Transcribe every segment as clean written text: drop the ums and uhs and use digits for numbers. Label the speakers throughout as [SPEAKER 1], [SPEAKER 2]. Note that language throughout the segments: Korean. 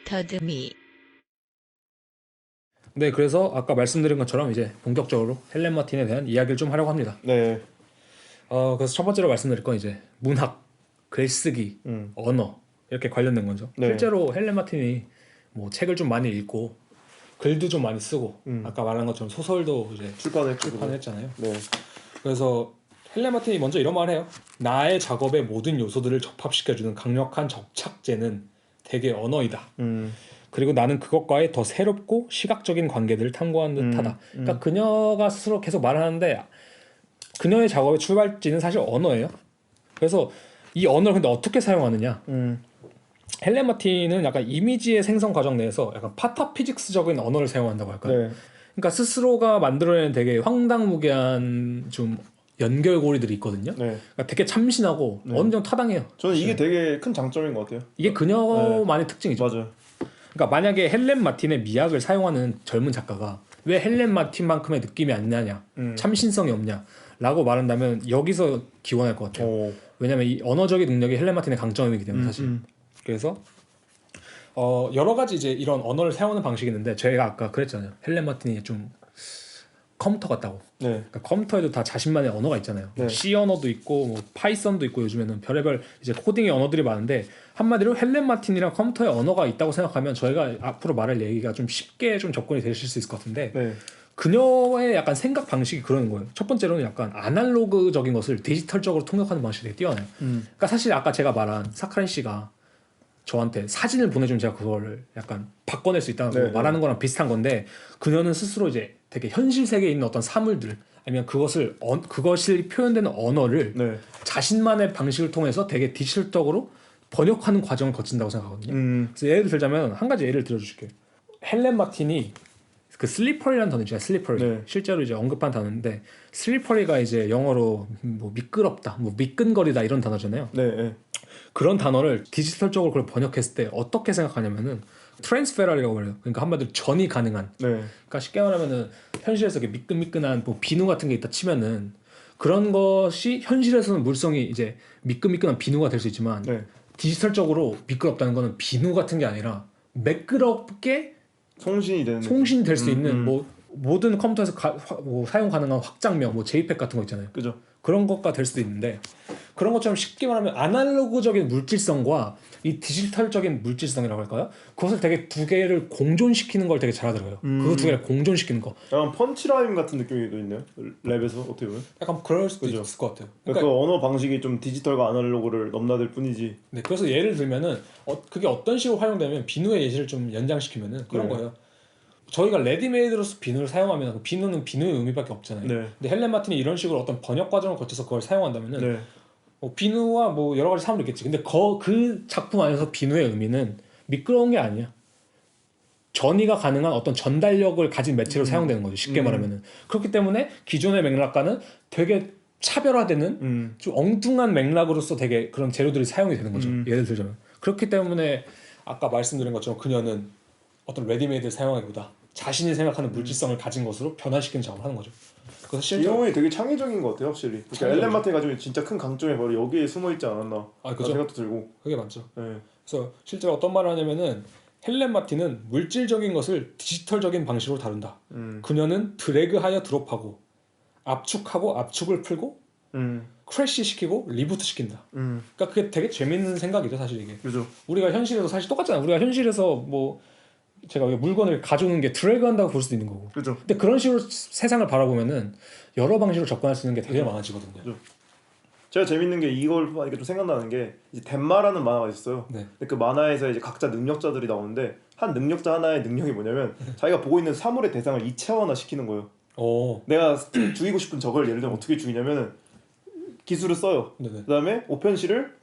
[SPEAKER 1] 더듬이.
[SPEAKER 2] 네, 그래서 아까 말씀드린 것처럼 이제 본격적으로 헬렌 마틴에 대한 이야기를 좀 하려고 합니다.
[SPEAKER 3] 네.
[SPEAKER 2] 그래서 첫 번째로 말씀드릴 건 이제 문학, 글쓰기, 언어 이렇게 관련된 거죠.
[SPEAKER 3] 네.
[SPEAKER 2] 실제로 헬렌 마틴이 뭐 책을 좀 많이 읽고 글도 좀 많이 쓰고 아까 말한 것처럼 소설도 이제 출판했잖아요.
[SPEAKER 3] 네.
[SPEAKER 2] 그래서 헬렌 마틴이 먼저 이런 말을 해요. 나의 작업의 모든 요소들을 접합시켜주는 강력한 접착제는 대개 언어이다. 그리고 나는 그것과의 더 새롭고 시각적인 관계들을 탐구하는 듯하다. 그러니까 그녀가 스스로 계속 말하는데 그녀의 작업의 출발지는 사실 언어예요. 그래서 이 언어를 근데 어떻게 사용하느냐? 헬렌 마틴은 약간 이미지의 생성 과정 내에서 약간 파타피직스적인 언어를 사용한다고 할까요?
[SPEAKER 3] 네.
[SPEAKER 2] 그러니까 스스로가 만들어내는 되게 황당무계한 좀 연결고리들이 있거든요.
[SPEAKER 3] 네.
[SPEAKER 2] 그러니까 되게 참신하고 어느 정도 타당해요.
[SPEAKER 3] 저는 이게 되게 큰 장점인 것 같아요.
[SPEAKER 2] 이게 그녀만의 특징이죠.
[SPEAKER 3] 맞아요.
[SPEAKER 2] 그러니까 만약에 헬렌 마틴의 미학을 사용하는 젊은 작가가 왜 헬렌 마틴만큼의 느낌이 안 나냐, 참신성이 없냐라고 말한다면 여기서 기원할 것 같아요. 왜냐면 이 언어적인 능력이 헬렌 마틴의 강점이기 때문에 사실. 그래서 여러 가지 이제 이런 언어를 사용하는 방식이 있는데 제가 아까 그랬잖아요. 헬렌 마틴이 좀 컴퓨터 같다고.
[SPEAKER 3] 네.
[SPEAKER 2] 그러니까 컴퓨터에도 다 자신만의 언어가 있잖아요.
[SPEAKER 3] 네.
[SPEAKER 2] C 언어도 있고 뭐 파이썬도 있고 요즘에는 별의별 이제 코딩의 언어들이 많은데 한마디로 헬렌 마틴이랑 컴퓨터의 언어가 있다고 생각하면 저희가 앞으로 말할 얘기가 좀 쉽게 좀 접근이 되실 수 있을 것 같은데
[SPEAKER 3] 네.
[SPEAKER 2] 그녀의 약간 생각 방식이 그러는 거예요. 첫 번째로는 약간 아날로그적인 것을 디지털적으로 통역하는 방식이 되게 뛰어나요. 그러니까 사실 아까 제가 말한 사카린 씨가 저한테 사진을 보내주면 제가 그거를 약간 바꿔낼 수 있다고
[SPEAKER 3] 네,
[SPEAKER 2] 말하는 거랑 비슷한 건데 그녀는 스스로 이제 되게 현실 세계에 있는 어떤 사물들 아니면 그것이 표현되는 언어를
[SPEAKER 3] 네.
[SPEAKER 2] 자신만의 방식을 통해서 되게 디지털적으로 번역하는 과정을 거친다고 생각하거든요. 그래서 예를 들자면 한 가지 예를 들어주실게요. 헬렌 마틴이 그 슬리퍼리라는 단어 있잖아요. 슬리퍼리.
[SPEAKER 3] 네.
[SPEAKER 2] 실제로 이제 언급한 단어인데 슬리퍼리가 이제 영어로 뭐 미끄럽다, 뭐 미끈거리다 이런 단어잖아요.
[SPEAKER 3] 네. 네.
[SPEAKER 2] 그런 단어를 디지털적으로 그걸 번역했을 때 어떻게 생각하냐면은 트랜스페럴이라고 해요. 그러니까 한마디로 전이 가능한.
[SPEAKER 3] 네.
[SPEAKER 2] 그러니까 쉽게 말하면은 현실에서 이렇게 미끈미끈한 뭐 비누 같은 게 있다 치면은 그런 것이 현실에서는 물성이 이제 미끈미끈한 비누가 될 수 있지만
[SPEAKER 3] 네.
[SPEAKER 2] 디지털적으로 미끄럽다는 거는 비누 같은 게 아니라 매끄럽게
[SPEAKER 3] 송신이 되는
[SPEAKER 2] 송신이 될 수 있는 뭐 모든 컴퓨터에서 뭐 사용 가능한 확장명, 뭐 JPEG 같은 거 있잖아요.
[SPEAKER 3] 그죠.
[SPEAKER 2] 그런 것과 될 수도 있는데 그런 것처럼 쉽게 말하면 아날로그적인 물질성과 이 디지털적인 물질성이라고 할까요? 그것을 되게 두 개를 공존시키는 걸 되게 잘하더라고요. 그 두 개를 공존시키는 거.
[SPEAKER 3] 약간 펀치라인 같은 느낌이 또 있네요. 랩에서 어떻게 보면.
[SPEAKER 2] 약간 그럴 수도
[SPEAKER 3] 그죠.
[SPEAKER 2] 있을 것 같아요.
[SPEAKER 3] 그러니까 그 언어 방식이 좀 디지털과 아날로그를 넘나들 뿐이지.
[SPEAKER 2] 네, 그래서 예를 들면은 그게 어떤 식으로 활용되면 비누의 예시를 좀 연장시키면은 그런
[SPEAKER 3] 네.
[SPEAKER 2] 거예요. 저희가 레디메이드로서 비누를 사용하면 그 비누는 비누의 의미밖에 없잖아요.
[SPEAKER 3] 네.
[SPEAKER 2] 근데 헬렌 마틴이 이런 식으로 어떤 번역 과정을 거쳐서 그걸 사용한다면은
[SPEAKER 3] 네.
[SPEAKER 2] 비누와 뭐 여러 가지 사물이 있겠지. 근데 그 작품 안에서 비누의 의미는 미끄러운 게 아니야. 전이가 가능한 어떤 전달력을 가진 매체로 사용되는 거죠. 쉽게 말하면은. 그렇기 때문에 기존의 맥락과는 되게 차별화되는 좀 엉뚱한 맥락으로서 되게 그런 재료들이 사용이 되는 거죠. 예를 들자면. 그렇기 때문에 아까 말씀드린 것처럼 그녀는 어떤 레디메이드를 사용하기보다 자신이 생각하는 물질성을 가진 것으로 변화시키는 작업을 하는 거죠. 그래서
[SPEAKER 3] 이
[SPEAKER 2] 실제로
[SPEAKER 3] 영혼이 되게 창의적인 것 같아요, 확실히. 그러니까 엘렌 마틴이 가지고 있는 진짜 큰 강점이 바로 여기에 숨어 있지 않았나.
[SPEAKER 2] 그죠?
[SPEAKER 3] 생각도 들고.
[SPEAKER 2] 그게 맞죠.
[SPEAKER 3] 네.
[SPEAKER 2] 그래서 실제로 어떤 말을 하냐면은 헬렌 마틴은 물질적인 것을 디지털적인 방식으로 다룬다. 그녀는 드래그하여 드롭하고 압축하고 압축을 풀고 크래시 시키고 리부트 시킨다. 그러니까 그게 되게 재밌는 생각이죠, 사실 이게.
[SPEAKER 3] 그죠.
[SPEAKER 2] 우리가 현실에서 사실 똑같잖아요. 우리가 현실에서 뭐 제가 물건을 가져오는 게 드래그한다고 볼 수도 있는 거고.
[SPEAKER 3] 그죠.
[SPEAKER 2] 근데 그런 식으로 세상을 바라보면은 여러 방식으로 접근할 수 있는 게 되게 많아지거든요.
[SPEAKER 3] 그죠. 제가 재밌는 게 이걸 보니까 좀 생각나는 게 이제 덴마라는 만화가 있어요.
[SPEAKER 2] 네.
[SPEAKER 3] 근데 그 만화에서 이제 각자 능력자들이 나오는데 한 능력자 하나의 능력이 뭐냐면 자기가 보고 있는 사물의 대상을 이체화나 시키는 거예요. 내가 죽이고 싶은 적을 예를 들면 어떻게 죽이냐면은 기술을 써요.
[SPEAKER 2] 네네.
[SPEAKER 3] 그다음에 오펜시를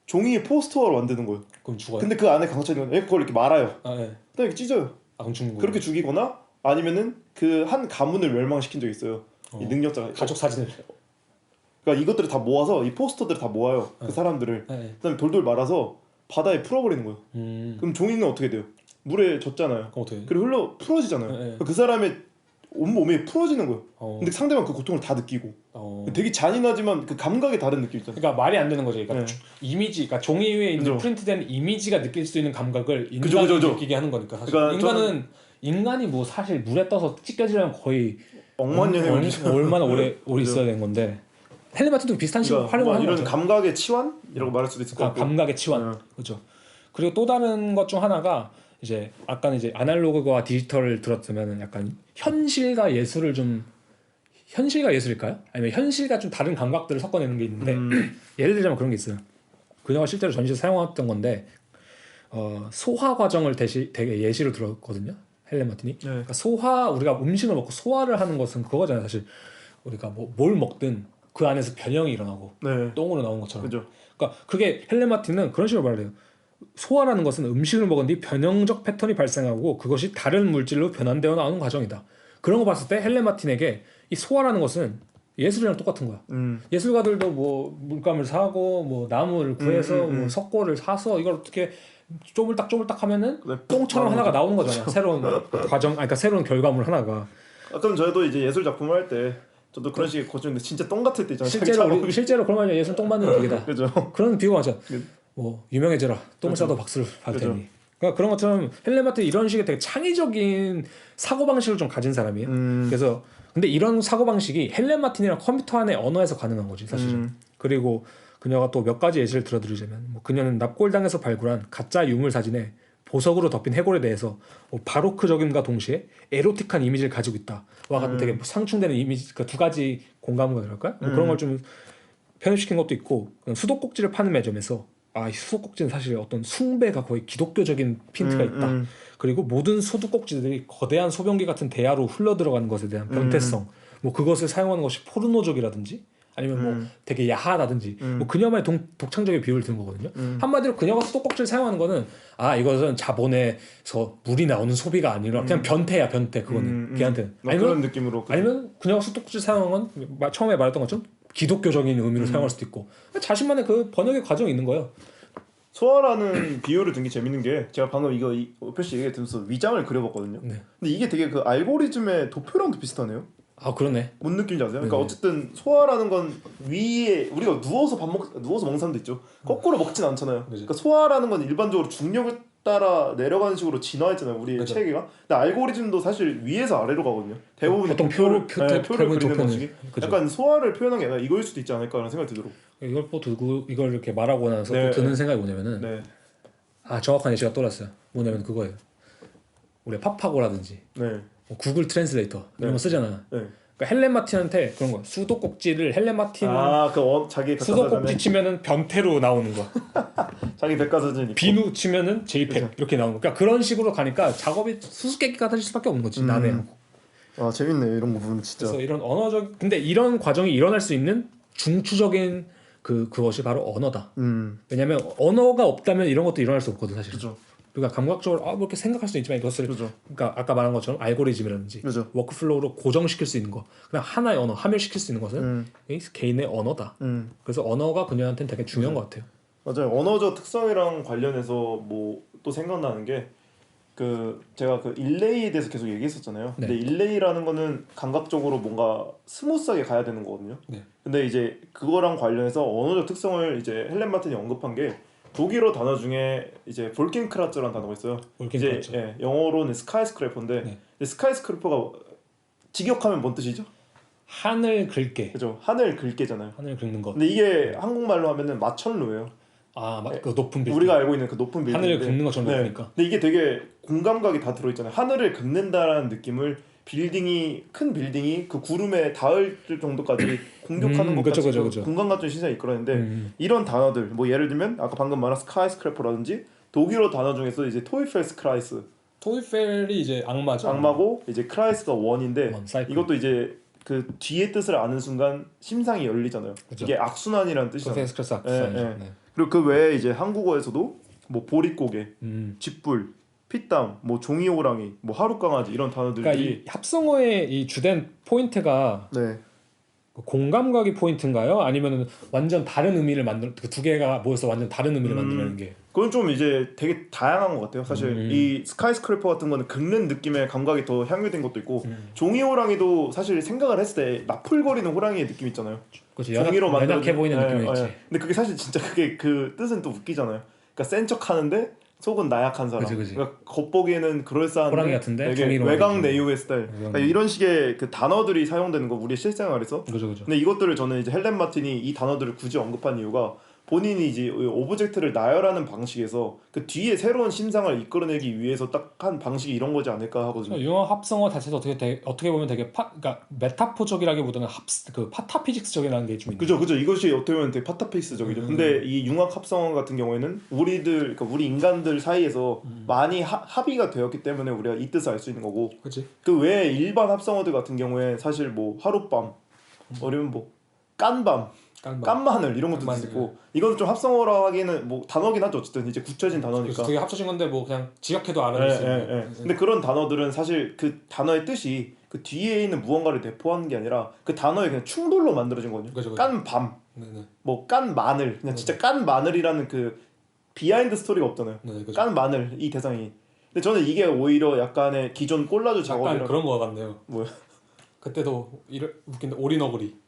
[SPEAKER 3] 종이의 포스터로 만드는 거예요.
[SPEAKER 2] 그럼 죽어요.
[SPEAKER 3] 근데 그 안에 강철이 있는 건 그걸 이렇게 말아요.
[SPEAKER 2] 네.
[SPEAKER 3] 그다음에 이렇게 찢어요.
[SPEAKER 2] 그럼 죽는 거예요.
[SPEAKER 3] 그렇게 죽이거나 아니면은 그 한 가문을 멸망시킨 적이 있어요. 이 능력자가
[SPEAKER 2] 가족 사진을.
[SPEAKER 3] 그러니까 이것들을 다 모아서 이 포스터들을 다 모아요. 그 사람들을. 그다음에 돌돌 말아서 바다에 풀어버리는 거예요. 그럼 종이는 어떻게 돼요? 물에 젖잖아요.
[SPEAKER 2] 그럼 어떻게?
[SPEAKER 3] 그리고 풀어지잖아요. 그 사람의 온몸이 풀어지는 거예요. 근데 상대방 그 고통을 다 느끼고 되게 잔인하지만 그 감각이 다른 느낌 있잖아요.
[SPEAKER 2] 그러니까 말이 안 되는 거죠. 그러니까 이미지, 그러니까 종이 위에 있는 프린트된 이미지가 느낄 수 있는 감각을 인간이 느끼게 하는 거니까. 사실 그러니까 인간이 뭐 사실 물에 떠서 찢겨지려면 거의
[SPEAKER 3] 억만 년의
[SPEAKER 2] 얼마나 오래 있어야 되는 건데. 헬레마틴도 비슷한 식으로 활용을 하는
[SPEAKER 3] 거죠. 이런 감각의 치환이라고 말할 수도 있을 것 같고.
[SPEAKER 2] 감각의 치환. 그렇죠. 그리고 또 다른 것 중 하나가 이제 아까는 이제 아날로그와 디지털을 들었으면 약간 현실과 예술을 좀 현실과 예술일까요? 아니면 현실과 좀 다른 감각들을 섞어내는 게 있는데 예를 들자면 그런 게 있어요. 그녀가 실제로 전시에 사용했던 건데 소화 과정을 되게 예시로 들었거든요. 헬렌 마틴이. 그러니까 우리가 음식을 먹고 소화를 하는 것은 그거잖아요. 사실 우리가 뭘 먹든 그 안에서 변형이 일어나고 똥으로 나오는 것처럼. 그러니까 그게 헬렌 마틴은 그런 식으로 말해요. 소화라는 것은 음식을 먹은 뒤 변형적 패턴이 발생하고 그것이 다른 물질로 변환되어 나오는 과정이다. 그런 거 봤을 때 헬렌 마틴에게 이 소화라는 것은 예술이랑 똑같은 거야. 예술가들도 뭐 물감을 사고 뭐 나무를 구해서 뭐 석고를 사서 이걸 어떻게 쪼물딱 하면은 똥처럼 하나가 나오는 거잖아. 새로운 과정, 그러니까 새로운 결과물 하나가.
[SPEAKER 3] 그럼 저도 이제 예술 작품을 할 때 저도 그런 식의 고증인데 진짜 똥 같을 때 있잖아요.
[SPEAKER 2] 실제로 그런 말이야. 예술 똥 맞는 기계다.
[SPEAKER 3] 그죠.
[SPEAKER 2] 그런 비유가 맞아. 뭐 유명해져라. 똥을 싸도 박수를 받을 테니. 그러니까 그런 것처럼 헬렌 마틴 이런 식의 되게 창의적인 사고 방식을 좀 가진 사람이에요. 그래서 근데 이런 사고 방식이 헬렌 마틴이랑 컴퓨터 안의 언어에서 가능한 거지 사실은. 그리고 그녀가 또 몇 가지 예시를 들어드리자면 뭐 그녀는 납골당에서 발굴한 가짜 유물 사진에 보석으로 덮인 해골에 대해서 뭐 바로크적임과 동시에 에로틱한 이미지를 가지고 있다. 와 같은 되게 상충되는 이미지, 그 두 가지 공감을 그럴까요? 뭐 그런 걸 좀 편입시킨 것도 있고 수도꼭지를 파는 매점에서 이 수도꼭지는 사실 어떤 숭배가 거의 기독교적인 핀트가 있다. 그리고 모든 수도꼭지들이 거대한 소변기 같은 대야로 흘러들어가는 것에 대한 변태성, 뭐 그것을 사용하는 것이 포르노적이라든지 아니면 뭐 되게 야하다든지 뭐 그녀만의 독창적인 비유를 드는 거거든요. 한마디로 그녀가 수도꼭지를 사용하는 거는 이것은 자본에서 물이 나오는 소비가 아니라 그냥 변태야, 변태. 그거는 걔한테는.
[SPEAKER 3] 그런 느낌으로.
[SPEAKER 2] 아니면 그녀가 수도꼭지를 사용한 건 처음에 말했던 것처럼 기독교적인 의미로 사용할 수도 있고 자신만의 그 번역의 과정이 있는 거예요.
[SPEAKER 3] 소화라는 비유를 든 게 재밌는 게 제가 방금 이거 오표씨 얘기 들으면서 위장을 그려봤거든요. 근데 이게 되게 그 알고리즘의 도표랑도 비슷하네요.
[SPEAKER 2] 그러네.
[SPEAKER 3] 뭔 느낌인지 아세요? 그러니까 어쨌든 소화라는 건 위에 우리가 누워서 먹는 사람도 있죠. 거꾸로 먹진 않잖아요. 그러니까 소화라는 건 일반적으로 중력을 따라 내려가는 식으로 진화했잖아요. 우리 체계가. 근데 알고리즘도 사실 위에서 아래로 가거든요. 대부분
[SPEAKER 2] 어떤 표를
[SPEAKER 3] 그리는 방식이. 약간 소화를 표현한 게 아니라 이거일 수도 있지 않을까라는 생각이 들도록.
[SPEAKER 2] 이걸 또 들고 이걸 이렇게 말하고 나서 또 드는 생각이 뭐냐면은 정확한 예시가 떠올랐어요. 뭐냐면 그거예요. 우리 팝하고라든지 뭐 구글 트랜슬레이터 이런 거 쓰잖아. 그러니까 헬렌 마틴한테 그런 거야. 수도꼭지를 헬렌 마틴
[SPEAKER 3] 자기
[SPEAKER 2] 수도꼭지 치면은 변태로 나오는 거.
[SPEAKER 3] 자기 백과사전
[SPEAKER 2] 비누 치면은 JPEG 이렇게 나오는 거. 그러니까 그런 식으로 가니까 작업이 수수께끼가 될 수밖에 없는 거지. 난해하고.
[SPEAKER 3] 재밌네 이런 거 보면 진짜.
[SPEAKER 2] 그래서 이런 언어적 근데 이런 과정이 일어날 수 있는 중추적인 그것이 바로 언어다. 왜냐면 언어가 없다면 이런 것도 일어날 수 없거든 사실.
[SPEAKER 3] 그죠.
[SPEAKER 2] 그러니까 감각적으로 뭐 이렇게 생각할 수 있지만 이것을 그러니까 아까 말한 것처럼 알고리즘이라든지 워크플로우로 고정시킬 수 있는 거, 그냥 하나의 언어 함유시킬 수 있는 것은 개인의 언어다. 그래서 언어가 그녀한테는 되게 중요한 것 같아요.
[SPEAKER 3] 맞아요. 언어적 특성이랑 관련해서 뭐 또 생각나는 게 제가 그 일레이에 대해서 계속 얘기했었잖아요. 근데 일레이라는 거는 감각적으로 뭔가 스무스하게 가야 되는 거거든요. 근데 이제 그거랑 관련해서 언어적 특성을 이제 헬렌 마틴이 언급한 게 독일어 단어 중에 이제 볼켄크라츠라는 단어가 있어요. 이제 영어로는 스카이스크래퍼인데 스카이스크래퍼가 직역하면 뭔 뜻이죠?
[SPEAKER 2] 하늘 긁게.
[SPEAKER 3] 그죠. 하늘 긁게잖아요.
[SPEAKER 2] 하늘 긁는 거.
[SPEAKER 3] 근데 이게 한국말로 하면은 마천루예요.
[SPEAKER 2] 그 높은 빌딩.
[SPEAKER 3] 우리가 알고 있는 그 높은 빌딩.
[SPEAKER 2] 하늘을 긁는 것처럼 높으니까.
[SPEAKER 3] 근데 이게 되게 공감각이 다 들어있잖아요. 하늘을 긁는다라는 느낌을 큰 빌딩이 그 구름에 닿을 정도까지 공격하는 것까지 공감각적인 신상이 이끌어내는데 이런 단어들 뭐 예를 들면 아까 방금 말한 스카이스크래퍼라든지 독일어 단어 중에서 이제 토이펠스크라이스.
[SPEAKER 2] 토이펠이 이제 악마죠.
[SPEAKER 3] 악마고 이제 크라이스가 원인데 이것도 이제 그 뒤의 뜻을 아는 순간 심상이 열리잖아요. 이게 악순환이라는 뜻이잖아요.
[SPEAKER 2] 토이펠스크라이스 악순환이죠.
[SPEAKER 3] 그리고 그 외에 이제 한국어에서도 뭐 보릿고개, 쥐뿔, 피땀, 뭐 종이호랑이, 뭐 하룻강아지 이런 단어들이
[SPEAKER 2] 그러니까 이 합성어의 이 주된 포인트가 공감각이 포인트인가요? 아니면은 완전 다른 의미를 만들 그 두 개가 모여서 완전 다른 의미를 만드는 게?
[SPEAKER 3] 그건 좀 이제 되게 다양한 것 같아요. 사실 이 스카이스크래퍼 같은 거는 긁는 느낌의 감각이 더 향유된 것도 있고 종이 호랑이도 사실 생각을 했을 때 나풀거리는 호랑이의 느낌 있잖아요.
[SPEAKER 2] 그렇지.
[SPEAKER 3] 종이로 만들어진
[SPEAKER 2] 연약해 보이는 느낌이 있지.
[SPEAKER 3] 근데 그게 사실 진짜 그게 그 뜻은 또 웃기잖아요. 그러니까 센 척하는데 속은 나약한 사람.
[SPEAKER 2] 그치.
[SPEAKER 3] 그러니까 겉보기에는 그럴싸한데
[SPEAKER 2] 호랑이 같은데
[SPEAKER 3] 되게 외강 내유의 스타일. 그러니까 이런 식의 그 단어들이 사용되는 거 우리의 실생활에서.
[SPEAKER 2] 그죠.
[SPEAKER 3] 근데 이것들을 저는 이제 헬렌 마틴이 이 단어들을 굳이 언급한 이유가 본인이 이제 오브젝트를 나열하는 방식에서 그 뒤에 새로운 심상을 이끌어내기 위해서 딱 한 방식이 이런 거지 않을까 하거든요.
[SPEAKER 2] 융합 합성어 자체도 어떻게 보면 되게 그러니까 메타포적이라기보다는 그 파타피직스적이라는 게 좀 있는.
[SPEAKER 3] 그죠. 이것이 어떻게 보면 되게 파타페이스적이죠. 근데 이 융합 합성어 같은 경우에는 그러니까 우리 인간들 사이에서 많이 합의가 되었기 때문에 우리가 이 뜻을 알 수 있는 거고.
[SPEAKER 2] 그렇지.
[SPEAKER 3] 그 외에 일반 합성어들 같은 경우에 사실 뭐 하룻밤, 아니면 뭐 깐마늘 이런 것도 있고. 이건 좀 합성어라 하기에는 뭐 단어긴 하죠. 어쨌든 이제 굳혀진 단어니까.
[SPEAKER 2] 되게 합쳐진 건데 뭐 그냥 지역해도 알아낼 수 있는.
[SPEAKER 3] 근데 그런 단어들은 사실 그 단어의 뜻이 그 뒤에 있는 무언가를 내포하는 게 아니라 그 단어의 그냥 충돌로 만들어진 거거든요.
[SPEAKER 2] 그죠.
[SPEAKER 3] 깐밤, 뭐 깐마늘, 그냥 진짜 깐마늘이라는 그 비하인드 스토리가 없잖아요. 깐 마늘 이 대상이. 근데 저는 이게 오히려 약간의 기존 콜라주 작업이랑
[SPEAKER 2] 약간 그런 거 같네요.
[SPEAKER 3] 뭐야?
[SPEAKER 2] 그때도 웃긴데 오리너구리.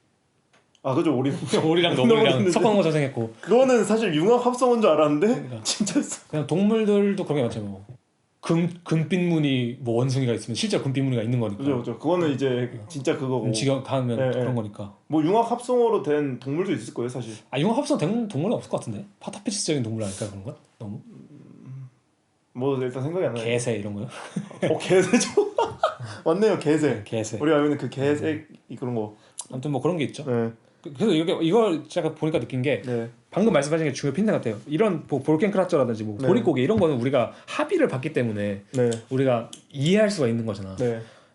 [SPEAKER 3] 그죠.
[SPEAKER 2] 오리랑 너구리랑 섞어놓은 거 자생했고.
[SPEAKER 3] 그거는 사실 융합 합성어인 줄 알았는데
[SPEAKER 2] 그러니까.
[SPEAKER 3] 진짜였어.
[SPEAKER 2] 그냥 동물들도 그런 게 많죠. 뭐 금빛 무늬 뭐 원숭이가 있으면 실제 금빛 무늬가 있는 거니까.
[SPEAKER 3] 그죠. 그거는 이제 진짜 그거고.
[SPEAKER 2] 지금 가면 그런 거니까.
[SPEAKER 3] 뭐 융합 합성어로 된 동물도 있을 거예요, 사실.
[SPEAKER 2] 융합 합성 된 동물은 없을 것 같은데. 파타피식적인 동물 아닐까 그런 건? 너무.
[SPEAKER 3] 뭐 일단 생각이 안 나요.
[SPEAKER 2] 개새 이런 거요?
[SPEAKER 3] 개새죠. 맞네요, 개새.
[SPEAKER 2] 개새.
[SPEAKER 3] 우리가 알고 있는 그 개새 그런 거.
[SPEAKER 2] 아무튼 뭐 그런 게 있죠.
[SPEAKER 3] 네.
[SPEAKER 2] 그래서 이걸 제가 보니까 느낀 게 방금 말씀하신 게 중요 핀트 같아요. 이런 뭐 볼켄크라처라든지 뭐 보릿고개 이런 거는 우리가 합의를 봤기 때문에 우리가 이해할 수가 있는 거잖아.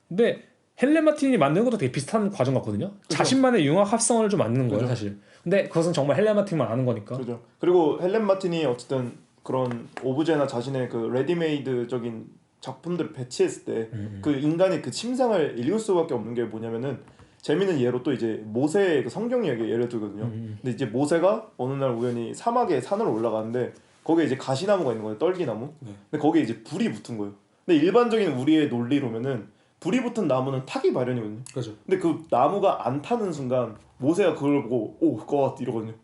[SPEAKER 2] 근데 헬렌 마틴이 만드는 것도 되게 비슷한 과정 같거든요. 그쵸? 자신만의 융합 합성어를 좀 만드는 거예요, 사실. 근데 그것은 정말 헬렌 마틴만 아는 거니까.
[SPEAKER 3] 그죠. 그리고 헬렌 마틴이 어쨌든 그런 오브제나 자신의 그 레디메이드적인 작품들을 배치했을 때 그 인간이 그 심상을 읽을 수밖에 없는 게 뭐냐면은 재밌는 예로 또 이제 모세의 그 성경 얘기 예를 들거든요. 근데 이제 모세가 어느 날 우연히 사막에 산으로 올라가는데 거기에 이제 가시나무가 있는 거예요. 떨기나무. 근데 거기에 이제 불이 붙은 거예요. 근데 일반적인 우리의 논리로면은 불이 붙은 나무는 타기 마련이거든요.
[SPEAKER 2] 그렇죠.
[SPEAKER 3] 근데 그 나무가 안 타는 순간 모세가 그걸 보고 오 갓 이러거든요.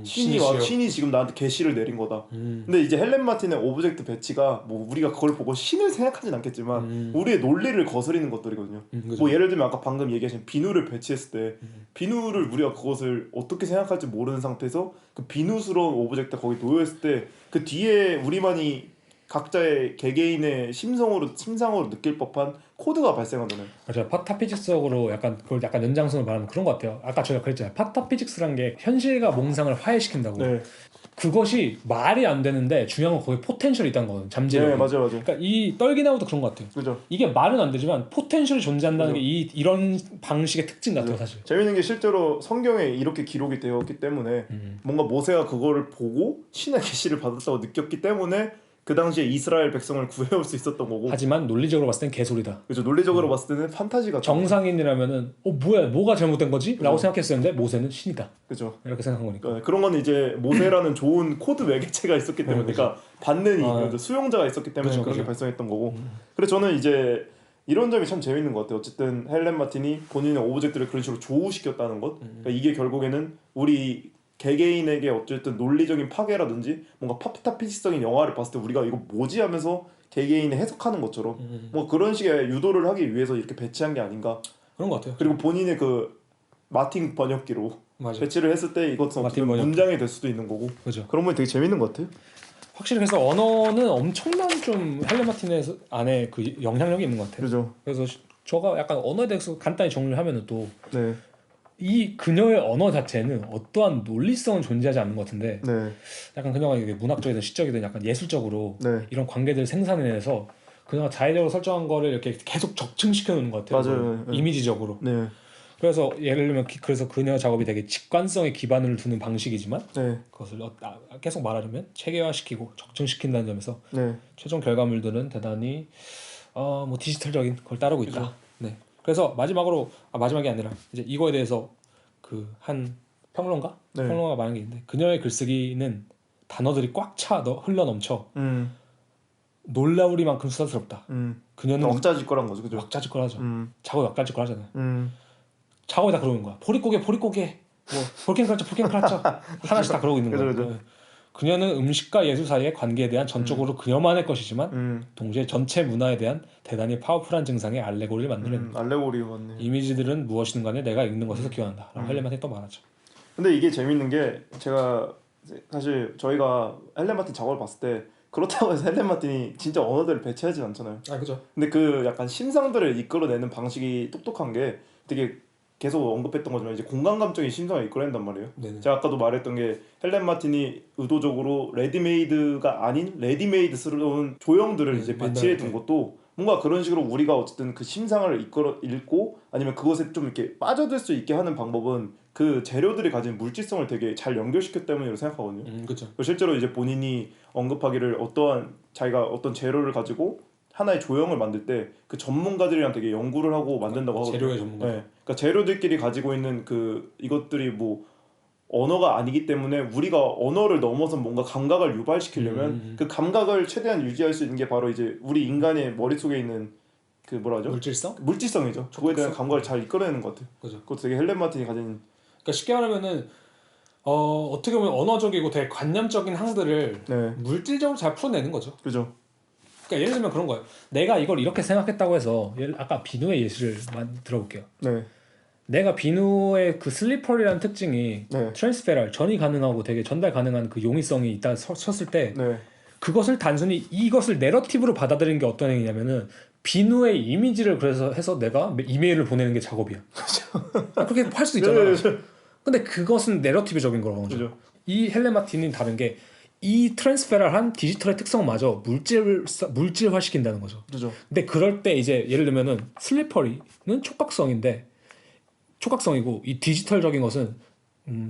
[SPEAKER 3] 신이 지금 나한테 계시를 내린 거다. 근데 이제 헬렌 마틴의 오브젝트 배치가 뭐 우리가 그걸 보고 신을 생각하진 않겠지만 우리의 논리를 거스리는 것들이거든요. 뭐 예를 들면 아까 방금 얘기하신 비누를 배치했을 때 비누를 우리가 그것을 어떻게 생각할지 모르는 상태에서 그 비누스러운 오브젝트 거기 놓여있을 때 그 뒤에 우리만이 각자의 개개인의 심상으로 느낄 법한 코드가 발생하잖아요.
[SPEAKER 2] 맞아요. 파타피직스적으로 약간 그걸 약간 연장선을 말하면 그런 것 같아요. 아까 저희가 그랬잖아요. 파타피직스란 게 현실과 몽상을 화해시킨다고. 그것이 말이 안 되는데 중요한 건 거기 포텐셜이 있다는 거거든요. 잠재력이.
[SPEAKER 3] 맞아요.
[SPEAKER 2] 그러니까 이 떨기나무도 그런 것 같아요.
[SPEAKER 3] 그죠.
[SPEAKER 2] 이게 말은 안 되지만 포텐셜이 존재한다는 게 이런 방식의 특징 같아요, 사실.
[SPEAKER 3] 재밌는 게 실제로 성경에 이렇게 기록이 되었기 때문에 뭔가 모세가 그거를 보고 신의 계시를 받았다고 느꼈기 때문에 그 당시에 이스라엘 백성을 구해올 수 있었던 거고.
[SPEAKER 2] 하지만 논리적으로 봤을 땐 개소리다.
[SPEAKER 3] 그렇죠. 논리적으로 봤을 때는 판타지가.
[SPEAKER 2] 정상인이라면은 뭐가 잘못된 거지? 라고 생각했었는데 모세는 신이다.
[SPEAKER 3] 그렇죠.
[SPEAKER 2] 이렇게 생각한 거니까.
[SPEAKER 3] 그런 건 이제 모세라는 좋은 코드 매개체가 있었기 때문에 그러니까 받는 수용자가 있었기 때문에 그렇게 발생했던 거고. 그래서 저는 이제 이런 점이 참 재밌는 것 같아요. 어쨌든 헬렌 마틴이 본인의 오브젝트를 그런 식으로 조우시켰다는 것. 그러니까 이게 결국에는 우리 개개인에게 어쨌든 논리적인 파괴라든지 뭔가 파타피식적인 영화를 봤을 때 우리가 이거 뭐지 하면서 개개인이 해석하는 것처럼 뭐 그런 식의 유도를 하기 위해서 이렇게 배치한 게 아닌가
[SPEAKER 2] 그런 것 같아요.
[SPEAKER 3] 그리고 본인의 그 마틴 번역기로 배치를 했을 때 이것은 어떻게 문장이 될 수도 있는 거고.
[SPEAKER 2] 그죠.
[SPEAKER 3] 그런 건 되게 재밌는 것 같아요.
[SPEAKER 2] 확실히 그래서 언어는 엄청난 좀 헬렌 마틴의 안에 그 영향력이 있는 것 같아요.
[SPEAKER 3] 그죠.
[SPEAKER 2] 그래서 저가 약간 언어에 대해서 간단히 정리를 하면은 또 이 그녀의 언어 자체는 어떠한 논리성은 존재하지 않는 것 같은데 약간 그녀가 문학적이든 시적이든 약간 예술적으로 이런 관계들을 생산해내서 그녀가 자의적으로 설정한 거를 이렇게 계속 적층시켜 놓는 것 같아요.
[SPEAKER 3] 맞아요.
[SPEAKER 2] 이미지적으로. 그래서 예를 들면 그래서 그녀 작업이 되게 직관성에 기반을 두는 방식이지만 그것을 계속 말하자면 체계화시키고 적층시킨다는 점에서 최종 결과물들은 대단히 뭐 디지털적인 걸 따르고 있다. 그래서 마지막이 아니라 이제 이거에 대해서 그 한 평론가?
[SPEAKER 3] 네.
[SPEAKER 2] 평론가가 말한 게 있는데 그녀의 글쓰기는 단어들이 꽉 차 흘러 넘쳐 놀라우리만큼 수다스럽다. 그녀는
[SPEAKER 3] 왁자지껄한 거죠, 그죠?
[SPEAKER 2] 왁자지껄하죠. 작업이 왁자지껄하잖아요. 작업이 다 그러는 거야. 포리꼬게 뭐 볼캔크라쳐 하나씩 다 그러고 있는 거야.
[SPEAKER 3] 그죠.
[SPEAKER 2] 그녀는 음식과 예술 사이의 관계에 대한 전적으로 그녀만의 것이지만 동시에 전체 문화에 대한 대단히 파워풀한 증상의 알레고리를 만들어낸 거야.
[SPEAKER 3] 알레고리 맞네.
[SPEAKER 2] 이미지들은 무엇이든 간에 내가 읽는 것에서 기원한다. 라고 헬렌 마틴이 또 말하죠.
[SPEAKER 3] 근데 이게 재밌는 게 제가 사실 저희가 헬렌 마틴 작업을 봤을 때 그렇다고 해서 헬렌 마틴이 진짜 언어들을 배치하진 않잖아요.
[SPEAKER 2] 아 그죠.
[SPEAKER 3] 근데 그 약간 심상들을 이끌어내는 방식이 똑똑한 게 되게 계속 언급했던 거지만 이제 공간감적인 심상을 이끌어낸단 말이에요.
[SPEAKER 2] 네네.
[SPEAKER 3] 제가 아까도 말했던 게 헬렌 마틴이 의도적으로 레디메이드가 아닌 레디메이드스러운 조형들을 이제 배치해 둔 것도 뭔가 그런 식으로 우리가 어쨌든 그 심상을 이끌어 읽고 아니면 그것에 좀 이렇게 빠져들 수 있게 하는 방법은 그 재료들이 가진 물질성을 되게 잘 연결시켰기 때문이라고 생각하거든요.
[SPEAKER 2] 그렇죠.
[SPEAKER 3] 실제로 이제 본인이 언급하기를 어떠한 자기가 어떤 재료를 가지고 하나의 조형을 만들 때 그 전문가들이랑 되게 연구를 하고 만든다고 하거든요.
[SPEAKER 2] 재료의 전문가.
[SPEAKER 3] 네. 그러니까 재료들끼리 가지고 있는 그 이것들이 뭐 언어가 아니기 때문에 우리가 언어를 넘어서 뭔가 감각을 유발시키려면 그 감각을 최대한 유지할 수 있는 게 바로 이제 우리 인간의 머릿속에 있는 그 뭐라 하죠? 물질성이죠. 그거에 대한 감각을 잘 이끌어내는 것 같아요.
[SPEAKER 2] 그죠.
[SPEAKER 3] 그것도 되게 헬렌 마틴이 가진.
[SPEAKER 2] 그러니까 쉽게 말하면은 어떻게 보면 언어적이고 되게 관념적인 항들을
[SPEAKER 3] 네.
[SPEAKER 2] 물질적으로 잘 풀어내는 거죠.
[SPEAKER 3] 그죠.
[SPEAKER 2] 그러니까 예를 들면 그런 거예요. 내가 이걸 이렇게 생각했다고 해서 아까 비누의 예시를 들어볼게요.
[SPEAKER 3] 네.
[SPEAKER 2] 내가 비누의 그 슬리퍼리라는 특징이
[SPEAKER 3] 네.
[SPEAKER 2] 트랜스페럴 전이 가능하고 되게 전달 가능한 그 용이성이 있다 쳤을 때
[SPEAKER 3] 네.
[SPEAKER 2] 그것을 단순히 이것을 내러티브로 받아들이는 게 어떤 행위냐면은 비누의 이미지를 그래서 해서 내가 이메일을 보내는 게 작업이야. 그렇게 할 수 있잖아. 근데 그것은 내러티브적인 거라고 하죠.
[SPEAKER 3] 그죠.
[SPEAKER 2] 이 헬렌 마틴은 다른 게 이 트랜스페럴한 디지털의 특성마저 물질화시킨다는 거죠.
[SPEAKER 3] 그죠.
[SPEAKER 2] 근데 그럴 때 이제 예를 들면은 슬리퍼리는 촉각성이고 이 디지털적인 것은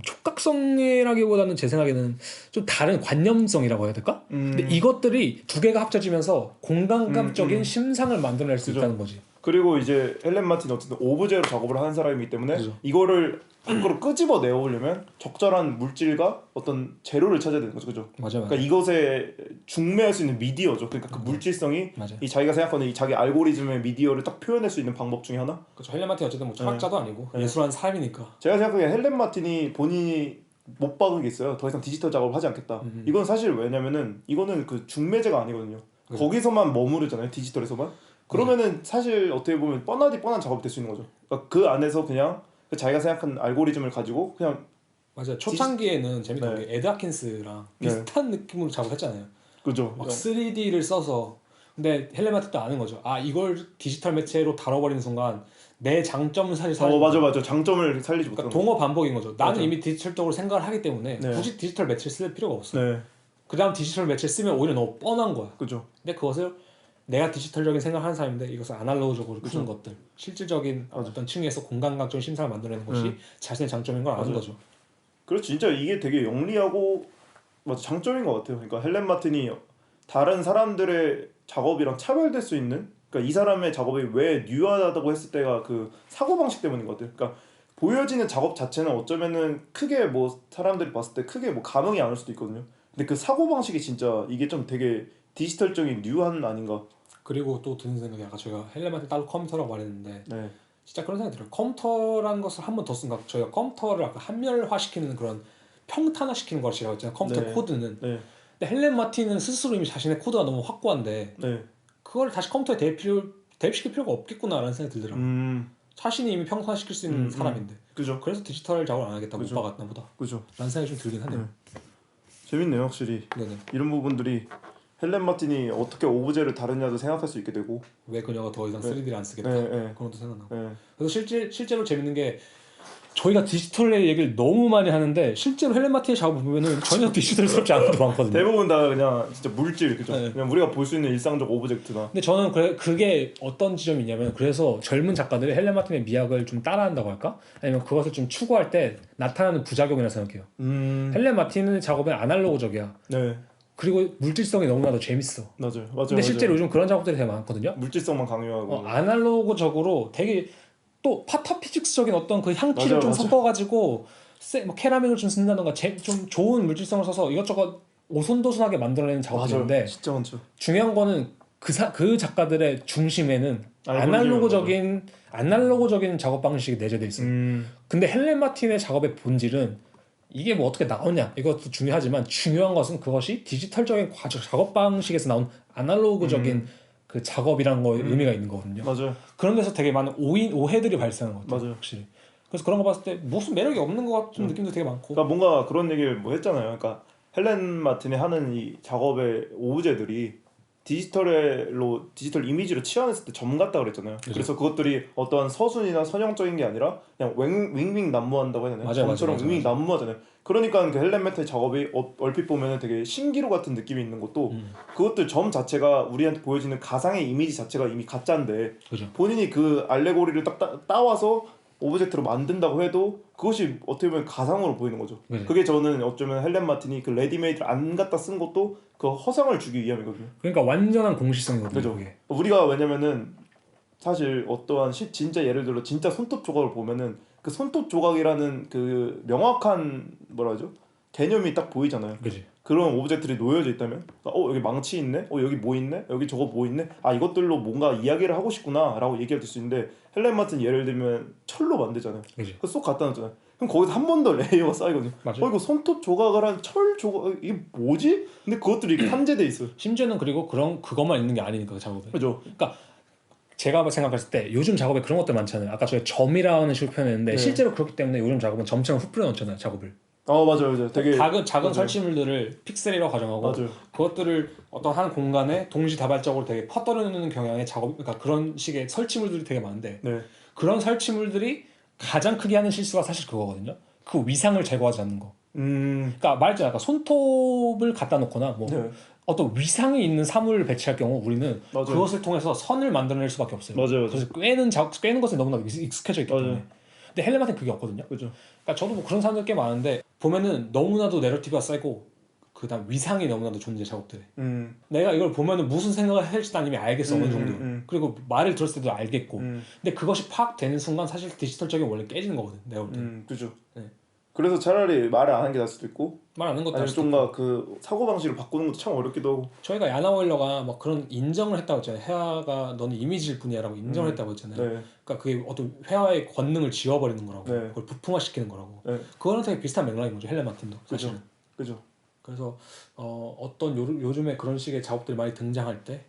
[SPEAKER 2] 촉각성이라기보다는 제 생각에는 좀 다른 관념성이라고 해야 될까? 근데 이것들이 두 개가 합쳐지면서 공간감적인 심상을 만들어낼 수 있다는 거지.
[SPEAKER 3] 그리고 이제 헬렌 마틴 어쨌든 오브제로 작업을 하는 사람이기 때문에
[SPEAKER 2] 그죠.
[SPEAKER 3] 이거를 밖으로 끄집어 내오려면 적절한 물질과 어떤 재료를 찾아야 되는 거죠, 그죠?
[SPEAKER 2] 맞아.
[SPEAKER 3] 그러니까 이것에 중매할 수 있는 미디어죠. 그러니까 그 물질성이 이 자기가 생각하는 이 자기 알고리즘의 미디어를 딱 표현할 수 있는 방법 중에 하나.
[SPEAKER 2] 그렇죠. 헬렌 마틴 어쨌든 뭐 철학자도 아니고 예술하는 사람이니까.
[SPEAKER 3] 제가 생각하기에 헬렌 마틴이 본인이 못 박은 게 있어요. 더 이상 디지털 작업을 하지 않겠다. 이건 사실 왜냐면은 이거는 그 중매제가 아니거든요. 거기서만 머무르잖아요, 디지털에서만. 그러면은 사실 어떻게 보면 뻔한 작업이 될 수 있는 거죠. 그러니까 그 안에서 그냥 자기가 생각한 알고리즘을 가지고 그냥.
[SPEAKER 2] 맞아요. 초창기에는 재밌던 게 에드 하킨스랑 비슷한 느낌으로 작업했잖아요.
[SPEAKER 3] 그죠.
[SPEAKER 2] 막 3D를 써서. 근데 헬렌 마틴도 아는 거죠. 아 이걸 디지털 매체로 다뤄버리는 순간 내 장점은 사실
[SPEAKER 3] 맞아. 장점을 살리지 못하는.
[SPEAKER 2] 그러니까 동어 반복인 거죠. 나는 이미 디지털적으로 생각을 하기 때문에 굳이 디지털 매체를 쓸 필요가 없어. 그 다음 디지털 매체를 쓰면 오히려 너무 뻔한 거야.
[SPEAKER 3] 그죠.
[SPEAKER 2] 근데 그것을 내가 디지털적인 생각을 하는 사람인데 이것을 아날로그적으로 푸는 것들, 실질적인 어떤 층에서 공간각적인 심사를 만들어내는 것이 자신의 장점인 걸 아는 거죠.
[SPEAKER 3] 그래서 진짜 이게 되게 영리하고 장점인 것 같아요. 그러니까 헬렌 마틴이 다른 사람들의 작업이랑 차별될 수 있는, 그러니까 이 사람의 작업이 왜 뉴하다고 했을 때가 그 사고방식 때문인 것 같아요. 그러니까 보여지는 작업 자체는 어쩌면은 크게 뭐 사람들이 봤을 때 크게 뭐 감흥이 안 올 수도 있거든요. 근데 그 사고방식이 진짜 이게 좀 되게 디지털적인 뉴한 아닌가.
[SPEAKER 2] 그리고 또 드는 생각이 아까 저희가 헬렌 마틴 따로 컴퓨터라고 말했는데 진짜 그런 생각이 들어요. 컴퓨터라는 것을 한 번 더 쓴다. 저희가 컴퓨터를 아까 한멸화시키는 그런 평탄화시키는 것이라고 했잖아요. 컴퓨터 코드는. 근데 헬렌 마틴은 스스로 이미 자신의 코드가 너무 확고한데 그걸 다시 컴퓨터에 대입시킬 필요가 없겠구나라는 생각이 들더라고요. 자신이 이미 평탄화시킬 수 있는 사람인데.
[SPEAKER 3] 그죠.
[SPEAKER 2] 그래서 디지털 작업을 안 하겠다. 못 박았나 보다.
[SPEAKER 3] 그죠.
[SPEAKER 2] 라는 생각이 좀 들긴 하네요.
[SPEAKER 3] 재밌네요, 확실히.
[SPEAKER 2] 네네.
[SPEAKER 3] 이런 부분들이 헬렌 마틴이 어떻게 오브제를 다루냐도 생각할 수 있게 되고
[SPEAKER 2] 왜 그녀가 더 이상 3D를 안 쓰겠다 그런 것도 생각나고 그래서 실제로 재밌는 게 저희가 디지털의 얘기를 너무 많이 하는데 실제로 헬렌 마틴의 작업을 보면은 전혀 디지털스럽지 않은 것도 많거든요.
[SPEAKER 3] 대부분 다 그냥 진짜 물질, 그죠? 그냥 우리가 볼 수 있는 일상적 오브젝트나.
[SPEAKER 2] 근데 저는 그게 어떤 지점이 있냐면 그래서 젊은 작가들이 헬렌 마틴의 미학을 좀 따라한다고 할까? 아니면 그것을 좀 추구할 때 나타나는 부작용이라 생각해요. 헬렌 마틴의 작업은 아날로그적이야. 그리고 물질성이 너무나도 재밌어.
[SPEAKER 3] 맞아요.
[SPEAKER 2] 근데 실제로 요즘 그런 작업들이 되게 많거든요.
[SPEAKER 3] 물질성만 강요하고.
[SPEAKER 2] 아날로그적으로 되게 또 파타피직스적인 어떤 그 향기를 좀 섞어가지고 뭐 캐라멜을 좀 쓴다던가 좀 좋은 물질성을 써서 이것저것 오손도손하게 만들어내는 작업들인데
[SPEAKER 3] 진짜 많죠.
[SPEAKER 2] 중요한 거는 그 작가들의 중심에는 아날로그적인 작업 방식이 내재돼 있어요. 근데 헬렌 마틴의 작업의 본질은 이게 뭐 어떻게 나오냐 이것도 중요하지만 중요한 것은 그것이 디지털적인 작업 방식에서 나온 아날로그적인 그 작업이라는 거에 의미가 있는 거거든요.
[SPEAKER 3] 맞아요.
[SPEAKER 2] 그런 데서 되게 많은 오해들이 발생하는 것 같아요.
[SPEAKER 3] 맞아요.
[SPEAKER 2] 확실히. 그래서 그런 거 봤을 때 무슨 매력이 없는 것 같은 느낌도 되게 많고.
[SPEAKER 3] 그러니까 뭔가 그런 얘기를 뭐 했잖아요. 그러니까 헬렌 마틴이 하는 이 작업의 오브제들이 디지털 이미지로 치환했을 때 점 같다 그랬잖아요. 그죠. 그래서 그것들이 어떠한 서순이나 선형적인 게 아니라 그냥 윙윙 난무한다고 해야 되나요? 점처럼 윙윙 난무하잖아요. 그러니까 그 헬렌 마틴의 작업이 얼핏 보면 되게 신기루 같은 느낌이 있는 것도 그것들 점 자체가 우리한테 보여지는 가상의 이미지 자체가 이미 가짜인데 그죠. 본인이 그 알레고리를 딱 따와서 오브젝트로 만든다고 해도 그것이 어떻게 보면 가상으로 보이는 거죠. 네. 그게 저는 어쩌면 헬렌 마틴이 그 레디메이드를 안 갖다 쓴 것도 그 허상을 주기 위함이거든요.
[SPEAKER 2] 그러니까 완전한 공식성이거든요.
[SPEAKER 3] 그죠. 그게. 우리가 왜냐면은 사실 어떠한 진짜 예를 들어 진짜 손톱 조각을 보면은 그 손톱 조각이라는 그 명확한 뭐라 하죠? 개념이 딱 보이잖아요. 그치. 그런 오브젝트들이 놓여져 있다면 여기 망치 있네? 여기 뭐 있네? 여기 저거 뭐 있네? 이것들로 뭔가 이야기를 하고 싶구나 라고 얘기할 수 있는데 헬렌 마틴 예를 들면 철로 만들잖아요. 그거 쏙 갖다 놨잖아요. 그럼 거기서 한 번 더 레이어가 쌓이거든요. 이거 손톱 조각을 한 철 조각 이게 뭐지? 근데 그것들이 이렇게 탐재돼 있어요.
[SPEAKER 2] 심지어는 그리고 그것만 있는 게 아니니까 그 작업에.
[SPEAKER 3] 그죠.
[SPEAKER 2] 그러니까 제가 생각했을 때 요즘 작업에 그런 것들 많잖아요. 아까 저희 점이라는 식으로 표현했는데 실제로 그렇기 때문에 요즘 작업은 점처럼 흩뿌려 놓잖아요. 작업을.
[SPEAKER 3] 맞아요. 되게
[SPEAKER 2] 작은 설치물들을 픽셀이라고 가정하고 그것들을 어떤 한 공간에 동시다발적으로 되게 퍼뜨려놓는 경향의 작업, 그러니까 그런 식의 설치물들이 되게 많은데 그런 설치물들이 가장 크게 하는 실수가 사실 그거거든요. 그 위상을 제거하지 않는 거. 그러니까 말했잖아요. 아까 손톱을 갖다 놓거나 뭐 어떤 위상이 있는 사물을 배치할 경우 우리는 그것을 통해서 선을 만들어낼 수밖에 없어요. 그래서 꿰는 것에 너무나 익숙해져 있기 때문에. 근데 헬렌 마틴 그게 없거든요. 그죠. 그러니까 저도 뭐 그런 사람들 꽤 많은데 보면은 너무나도 내러티브가 세고 그다음 위상이 너무나도 존재 작업들에. 내가 이걸 보면은 무슨 생각을 할지 난 이미 알겠어 어느 정도. 그리고 말을 들었을 때도 알겠고. 근데 그것이 파악되는 순간 사실 디지털적인 원래 깨지는 거거든. 내가 볼 때.
[SPEAKER 3] 그죠. 네. 그래서 차라리 말을 안 하는 게 나을 수도 있고.
[SPEAKER 2] 말 안 하는 것도
[SPEAKER 3] 아니면 좀가 그 사고 방식을 바꾸는 것도 참 어렵기도 하고.
[SPEAKER 2] 저희가 야나 오일러가 막 그런 인정을 했다고 했잖아요. 회화가 너는 이미지일 뿐이야라고 인정을 했다고 했잖아요. 그러니까 그게 어떤 회화의 권능을 지워버리는 거라고. 그걸 부품화시키는 거라고. 그거는 되게 비슷한 맥락인 거죠. 헬렌 마틴도 사실은.
[SPEAKER 3] 그죠.
[SPEAKER 2] 그래서 어떤 요즘에 그런 식의 작업들이 많이 등장할 때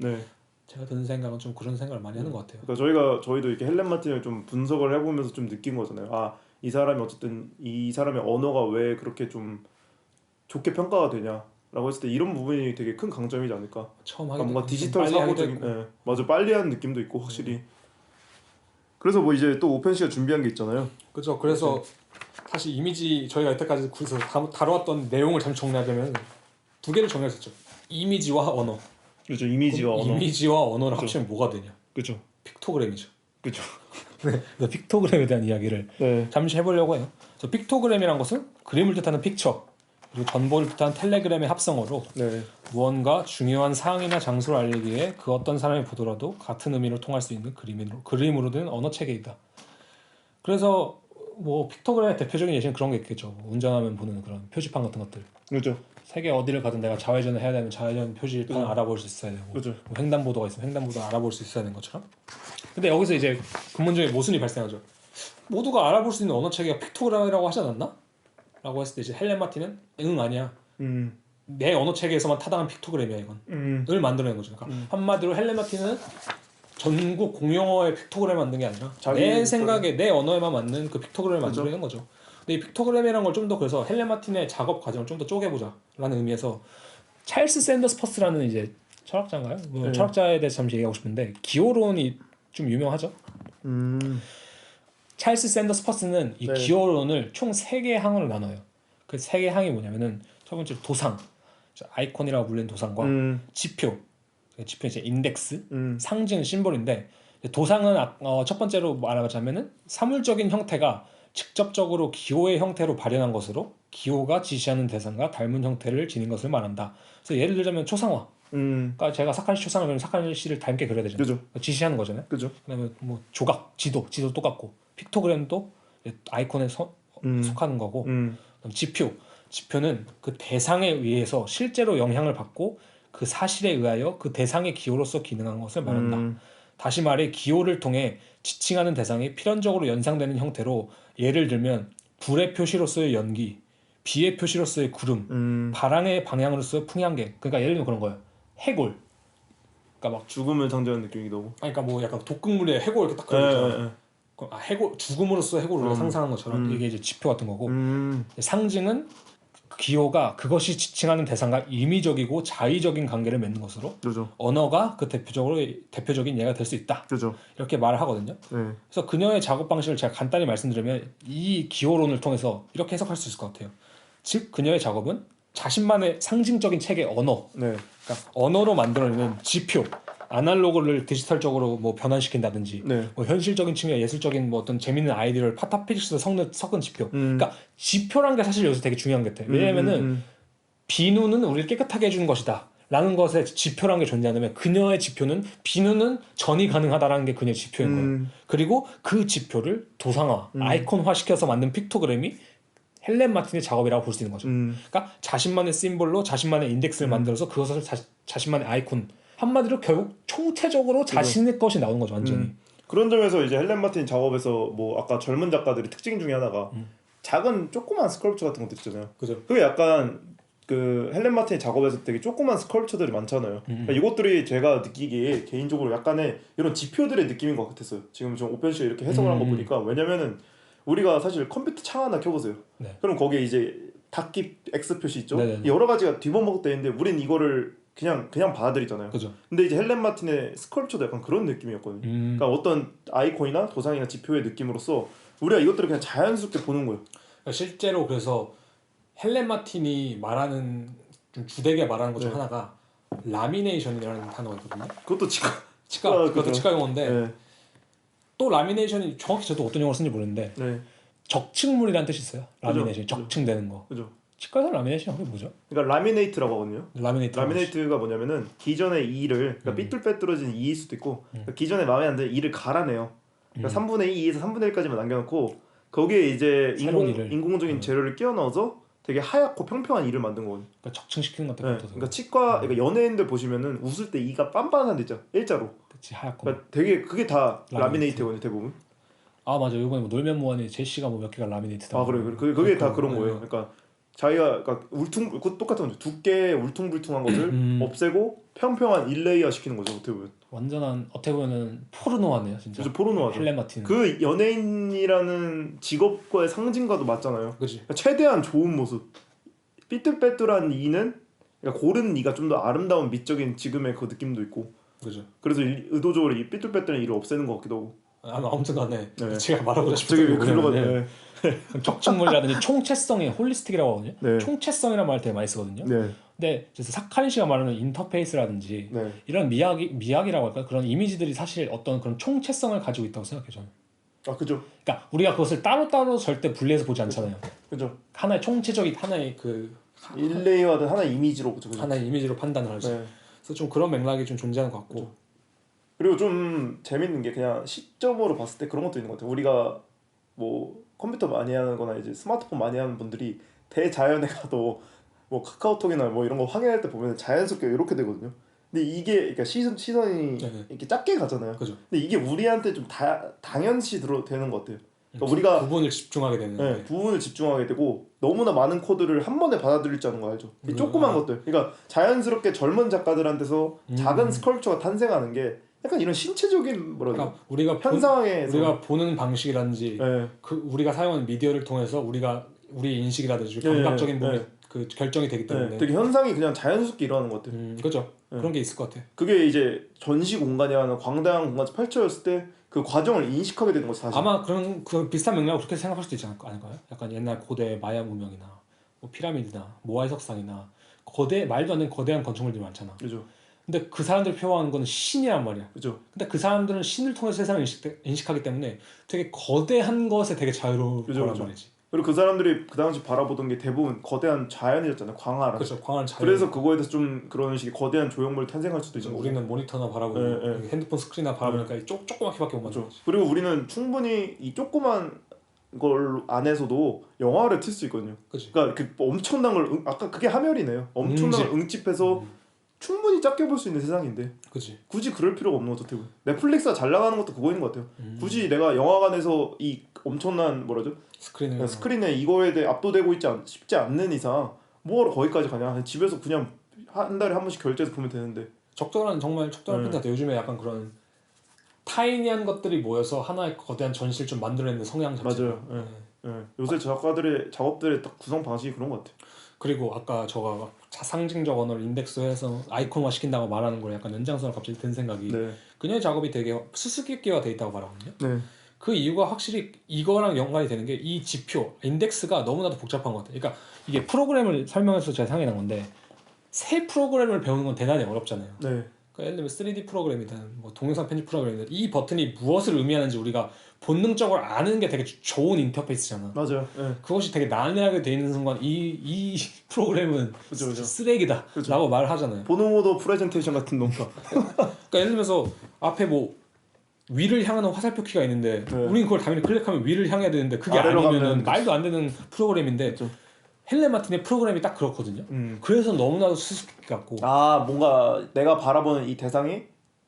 [SPEAKER 2] 제가 드는 생각은 좀 그런 생각을 많이 하는 것 같아요.
[SPEAKER 3] 그러니까 저희도 이렇게 헬렌 마틴을 좀 분석을 해보면서 좀 느낀 거잖아요. 이 사람이 어쨌든 이 사람의 언어가 왜 그렇게 좀 좋게 평가가 되냐라고 했을 때 이런 부분이 되게 큰 강점이지 않을까. 처음 하게 뭔가 디지털 사고적인 맞아 빨리 하는 느낌도 있고 확실히. 그래서 뭐 이제 또 오펜 씨가 준비한 게 있잖아요.
[SPEAKER 2] 그렇죠. 그래서 사실 이미지 저희가 여태까지 그래서 다루었던 내용을 잠시 정리하자면 두 개를 정리했었죠. 이미지와 언어.
[SPEAKER 3] 그렇죠. 이미지와
[SPEAKER 2] 언어를 합치면 뭐가 되냐.
[SPEAKER 3] 그렇죠.
[SPEAKER 2] 픽토그램이죠.
[SPEAKER 3] 그렇죠.
[SPEAKER 2] 네. 픽토그램에 대한 이야기를 잠시 해보려고 해요. 그래서 픽토그램이란 것은 그림을 뜻하는 픽처 그리고 전보를 뜻하는 텔레그램의 합성어로 무언가 중요한 사항이나 장소를 알리기 위해 그 어떤 사람이 보더라도 같은 의미로 통할 수 있는 그림으로 된 언어 체계이다. 그래서 뭐 픽토그램의 대표적인 예시는 그런 게 있겠죠. 운전하면 보는 그런 표지판 같은 것들.
[SPEAKER 3] 그렇죠.
[SPEAKER 2] 세계 어디를 가든 내가 좌회전을 해야 되면 좌회전 표지판 알아볼 수 있어야 되고 뭐 횡단보도가 있으면 횡단보도 알아볼 수 있어야 되는 것처럼. 근데 여기서 이제 근본적인 모순이 발생하죠. 모두가 알아볼 수 있는 언어 체계가 픽토그램이라고 하지 않았나? 라고 했을 때 이제 헬렌 마틴은 아니야. 내 언어 체계에서만 타당한 픽토그램이야 이건. 을 만들어낸 거죠. 그러니까 한마디로 헬렌 마틴은 전국 공용어의 픽토그램을 만든 게 아니라 내 생각에 내 언어에만 맞는 그 픽토그램을 만들어낸 거죠. 근데 이 픽토그램이라는 걸 좀 더 그래서 헬렌 마틴의 작업 과정을 좀 더 쪼개보자라는 의미에서 찰스 샌더스 퍼스라는 이제 철학자인가요? 뭐 철학자에 대해서 잠시 얘기하고 싶은데 기호론이 좀 유명하죠. 찰스 샌더스 퍼스는 이 기호론을 총 3개의 항으로 나눠요. 그 3개의 항이 뭐냐면은 첫 번째로 도상, 아이콘이라고 불리는 도상과 지표 이제 인덱스, 상징, 심볼인데 도상은 첫 번째로 말하자면은 사물적인 형태가 직접적으로 기호의 형태로 발현한 것으로 기호가 지시하는 대상과 닮은 형태를 지닌 것을 말한다. 그래서 예를 들자면 초상화. 그러니까 제가 사카시 초상을 그리면 사카시를 닮게 그려야 되잖아요.
[SPEAKER 3] 그죠.
[SPEAKER 2] 지시하는 거잖아요.
[SPEAKER 3] 그죠.
[SPEAKER 2] 그다음에 뭐 조각, 지도 똑같고 픽토그램도 아이콘에 속하는 거고 그다음 지표는 그 대상에 의해서 실제로 영향을 받고 그 사실에 의하여 그 대상의 기호로서 기능한 것을 말한다. 다시 말해 기호를 통해 지칭하는 대상이 필연적으로 연상되는 형태로 예를 들면 불의 표시로서의 연기, 비의 표시로서의 구름, 바람의 방향으로서의 풍향계. 그러니까 예를 들면 그런 거예요. 해골. 그러니까 막
[SPEAKER 3] 죽음을 상징하는 느낌이기도 하고.
[SPEAKER 2] 그러니까 뭐 약간 독극물에 해골 이렇게 딱 그려있잖아요. 해골 죽음으로써 해골을 우리가 상상하는 것처럼 이게 이제 지표 같은 거고 상징은 기호가 그것이 지칭하는 대상과 임의적이고 자의적인 관계를 맺는 것으로
[SPEAKER 3] 그죠.
[SPEAKER 2] 언어가 그 대표적인 예가 될 수 있다.
[SPEAKER 3] 그죠.
[SPEAKER 2] 이렇게 말을 하거든요. 그래서 그녀의 작업 방식을 제가 간단히 말씀드리면 이 기호론을 통해서 이렇게 해석할 수 있을 것 같아요. 즉 그녀의 작업은 자신만의 상징적인 체계 언어, 그러니까 언어로 만들어내는 지표, 아날로그를 디지털적으로 뭐 변환시킨다든지, 뭐 현실적인 측면, 예술적인 뭐 어떤 재밌는 아이디어를 파타피식스로 섞은 지표. 그러니까 지표란 게 사실 여기서 되게 중요한 것 같아요. 왜냐면은 비누는 우리를 깨끗하게 해주는 것이다. 라는 것에 지표란 게 존재하면 그녀의 지표는 비누는 전이 가능하다라는 게 그녀의 지표인 거예요. 그리고 그 지표를 도상화, 아이콘화 시켜서 만든 픽토그램이 헬렌 마틴의 작업이라고 볼 수 있는 거죠. 그러니까 자신만의 심볼로 자신만의 인덱스를 만들어서 그것을 자신만의 아이콘, 한마디로 결국 총체적으로 자신의 것이 나오는 거죠, 완전히.
[SPEAKER 3] 그런 점에서 이제 헬렌 마틴 작업에서 뭐 아까 젊은 작가들의 특징 중에 하나가 작은 조그만 스컬프처 같은 것도 있잖아요.
[SPEAKER 2] 그죠.
[SPEAKER 3] 그게 약간 그 헬렌 마틴 작업에서 되게 조그만 스컬프처들이 많잖아요. 그러니까 이것들이 제가 느끼기에 개인적으로 약간의 이런 지표들의 느낌인 것 같았어요. 지금 좀 오편 씨가 이렇게 해석을 한 거 보니까 왜냐면은 우리가 사실 컴퓨터 창 하나 켜보세요. 그럼 거기에 이제 닫기 X 표시 있죠. 여러 가지가 뒤범벅되어 있는데 우린 이거를 그냥 받아들이잖아요.
[SPEAKER 2] 그죠.
[SPEAKER 3] 근데 이제 헬렌 마틴의 스컬프처도 약간 그런 느낌이었거든요. 그러니까 어떤 아이콘이나 도상이나 지표의 느낌으로서 우리가 이것들을 그냥 자연스럽게 보는 거예요.
[SPEAKER 2] 그러니까 실제로 그래서 헬렌 마틴이 말하는 좀 주되게 말하는 것 중 하나가 라미네이션이라는 단어가 있거든요.
[SPEAKER 3] 그것도
[SPEAKER 2] 그것도 치과 용어인데 또 라미네이션이 정확히 저도 어떤 용어를 쓰는지 모르는데 적층물이라는 뜻이 있어요. 라미네이션, 적층되는 거.
[SPEAKER 3] 그죠.
[SPEAKER 2] 치과에서 라미네이션 그게 뭐죠?
[SPEAKER 3] 그러니까 라미네이트라고 하거든요.
[SPEAKER 2] 라미네이트가
[SPEAKER 3] 뭐냐면은 기존의 이를 그러니까 삐뚤빼뚤어진 이일 수도 있고 그러니까 기존에 마음에 안 드는 이를 갈아내요. 그러니까 3분의 2에서 3분의 1까지만 남겨놓고 거기에 이제 인공적인 재료를 끼워 넣어서 되게 하얗고 평평한 이를 만든 거거든요.
[SPEAKER 2] 그러니까 적층시키는 것도
[SPEAKER 3] 그러니까 치과 그러니까 연예인들 보시면은 웃을 때 이가 빤빤한 데 있죠. 일자로.
[SPEAKER 2] 그치, 하얗고.
[SPEAKER 3] 그러니까 되게 그게 다 라미네이트거든요, 대부분.
[SPEAKER 2] 아 맞아. 이번에 뭐 놀면 뭐하니 제시가 뭐 몇 개가 라미네이트다.
[SPEAKER 3] 아 그래. 그게 다 그런 거예요. 그러니까 자기가 그러니까 똑같은 거죠. 두께 울퉁불퉁한 것을 없애고 평평한 일레이어 시키는 거죠, 어떻게 보면.
[SPEAKER 2] 완전한 어떻게 보면은 포르노하네요, 진짜.
[SPEAKER 3] 그래서 포르노하죠.
[SPEAKER 2] 헬렌 마틴.
[SPEAKER 3] 그 연예인이라는 직업과의 상징과도 맞잖아요.
[SPEAKER 2] 그치.
[SPEAKER 3] 그러니까 최대한 좋은 모습. 삐뚤빼뚤한 이는 그러니까 고른 이가 좀 더 아름다운 미적인 지금의 그 느낌도 있고.
[SPEAKER 2] 그죠.
[SPEAKER 3] 그래서 의도적으로 이 삐뚤빼뚤한 이를 없애는 것 같기도 하고.
[SPEAKER 2] 아무튼간에 제가 말하고 싶은 게 적층물이라든지 총체성이 홀리스틱이라고 하거든요. 총체성이라는 말 되게 많이 쓰거든요. 근데 그래서 사카린 씨가 말하는 인터페이스라든지 이런 미학이라고 할까 그런 이미지들이 사실 어떤 그런 총체성을 가지고 있다고 생각해요, 저는.
[SPEAKER 3] 아 그죠.
[SPEAKER 2] 그러니까 우리가 그것을 따로따로 절대 분리해서 보지 않잖아요.
[SPEAKER 3] 그죠.
[SPEAKER 2] 하나의 총체적인 하나의 그
[SPEAKER 3] 일레이어든 하나의 이미지로 그죠.
[SPEAKER 2] 하나의 이미지로 판단을 하지. 그래서 좀 그런 맥락이 좀 존재하는 것 같고.
[SPEAKER 3] 그죠. 그리고 좀 재밌는 게 그냥 시점으로 봤을 때 그런 것도 있는 것 같아요. 우리가 뭐 컴퓨터 많이 하는 거나 이제 스마트폰 많이 하는 분들이 대자연에 가도 뭐 카카오톡이나 뭐 이런 거 확인할 때 보면 자연스럽게 이렇게 되거든요. 근데 이게 그러니까 시선이 이렇게 작게 가잖아요.
[SPEAKER 2] 그죠.
[SPEAKER 3] 근데 이게 우리한테 좀 당연시 되는 것 같아요. 그러니까 우리가
[SPEAKER 2] 부분을 집중하게 되는.
[SPEAKER 3] 부분을 집중하게 되고 너무나 많은 코드를 한 번에 받아들일 줄 아는 거 알죠? 조그만 것들. 그러니까 자연스럽게 젊은 작가들한테서 작은 스컬프처가 탄생하는 게 약간 이런 신체적인
[SPEAKER 2] 그러니까 우리가
[SPEAKER 3] 현상에서
[SPEAKER 2] 우리가 보는 방식이라든지 그 우리가 사용하는 미디어를 통해서 우리 인식이라든지 감각적인 부분에 그 결정이 되기 때문에
[SPEAKER 3] 되게 현상이 그냥 자연스럽게 일어나는 것 같아요.
[SPEAKER 2] 그렇죠. 그런 게 있을 것 같아.
[SPEAKER 3] 그게 이제 전시 공간이라는 광대한 공간에서 펼쳐졌을 때 그 과정을 인식하게 되는 거죠, 사실.
[SPEAKER 2] 아마 그 비슷한 맥락으로 그렇게 생각할 수도 있지 않을까요? 약간 옛날 고대 마야 문명이나 뭐 피라미드나 모아이 석상이나 말도 안 되는 거대한 건축물들이 많잖아.
[SPEAKER 3] 그죠.
[SPEAKER 2] 근데 그 사람들 표현하는 거는 신이란 말이야.
[SPEAKER 3] 그죠.
[SPEAKER 2] 근데 그 사람들은 신을 통해서 세상을 인식하기 때문에 되게 거대한 것에 되게 자유로운 거란 말이지.
[SPEAKER 3] 그리고 그 사람들이 그 당시 바라보던 게 대부분 거대한 자연이었잖아요. 광활한.
[SPEAKER 2] 그렇죠. 광활한 자연.
[SPEAKER 3] 그래서 그거에 대해서 좀 그런 식의 거대한 조형물 탄생할 수도 있는 거죠.
[SPEAKER 2] 우리는 모니터나 바라보고 핸드폰 스크린이나 바라보니까 조그맣게밖에 못 맞죠.
[SPEAKER 3] 그리고 우리는 충분히 이 조그만 걸 안에서도 영화를 틀 수 있거든요. 그러니까 그 엄청난 걸 아까 그게 하멸이네요. 엄청난 걸 응집해서 충분히 작게 볼 수 있는 세상인데 굳이 그럴 필요가 없는 것 같아요. 넷플릭스가 잘 나가는 것도 그거인 것 같아요. 굳이 내가 영화관에서 이 엄청난 뭐라죠? 스크린에 이거에 대해 압도되고 싶지 않는 이상 뭐하러 거기까지 가냐. 집에서 그냥 한 달에 한 번씩 결제해서 보면 되는데.
[SPEAKER 2] 정말 적절한 핀트 같아요. 요즘에 약간 그런 타이니한 것들이 모여서 하나의 거대한 전시를 좀 만들어내는 성향 자체.
[SPEAKER 3] 맞아요. 요새 작가들의 작업들의 딱 구성 방식이 그런 것 같아요.
[SPEAKER 2] 그리고 아까 저가 막 상징적 언어를 인덱스해서 아이콘화 시킨다고 말하는 걸 약간 연장선으로 갑자기 든 생각이 그녀의 작업이 되게 수수께끼화 돼 있다고 말하거든요. 그 이유가 확실히 이거랑 연관이 되는 게 이 지표, 인덱스가 너무나도 복잡한 것 같아요. 그러니까 이게 프로그램을 설명해서 제가 생각이 난 건데 새 프로그램을 배우는 건 대단히 어렵잖아요. 그러니까 예를 들면 3D 프로그램이든 뭐 동영상 편집 프로그램이든 이 버튼이 무엇을 의미하는지 우리가 본능적으로 아는 게 되게 좋은 인터페이스잖아.
[SPEAKER 3] 맞아요.
[SPEAKER 2] 그것이 되게 난해하게 돼 있는 순간 이 프로그램은 쓰레기다 라고 말을 하잖아요.
[SPEAKER 3] 보노모도 프레젠테이션 같은 놈가.
[SPEAKER 2] 그러니까 예를 들면서 앞에 뭐 위를 향하는 화살표 키가 있는데 우리는 그걸 당연히 클릭하면 위를 향해야 되는데 그게 아니면 말도 안 되는 프로그램인데 헬렌 마틴의 프로그램이 딱 그렇거든요. 그래서 너무나도 수수께끼 같고
[SPEAKER 3] 뭔가 내가 바라보는 이 대상이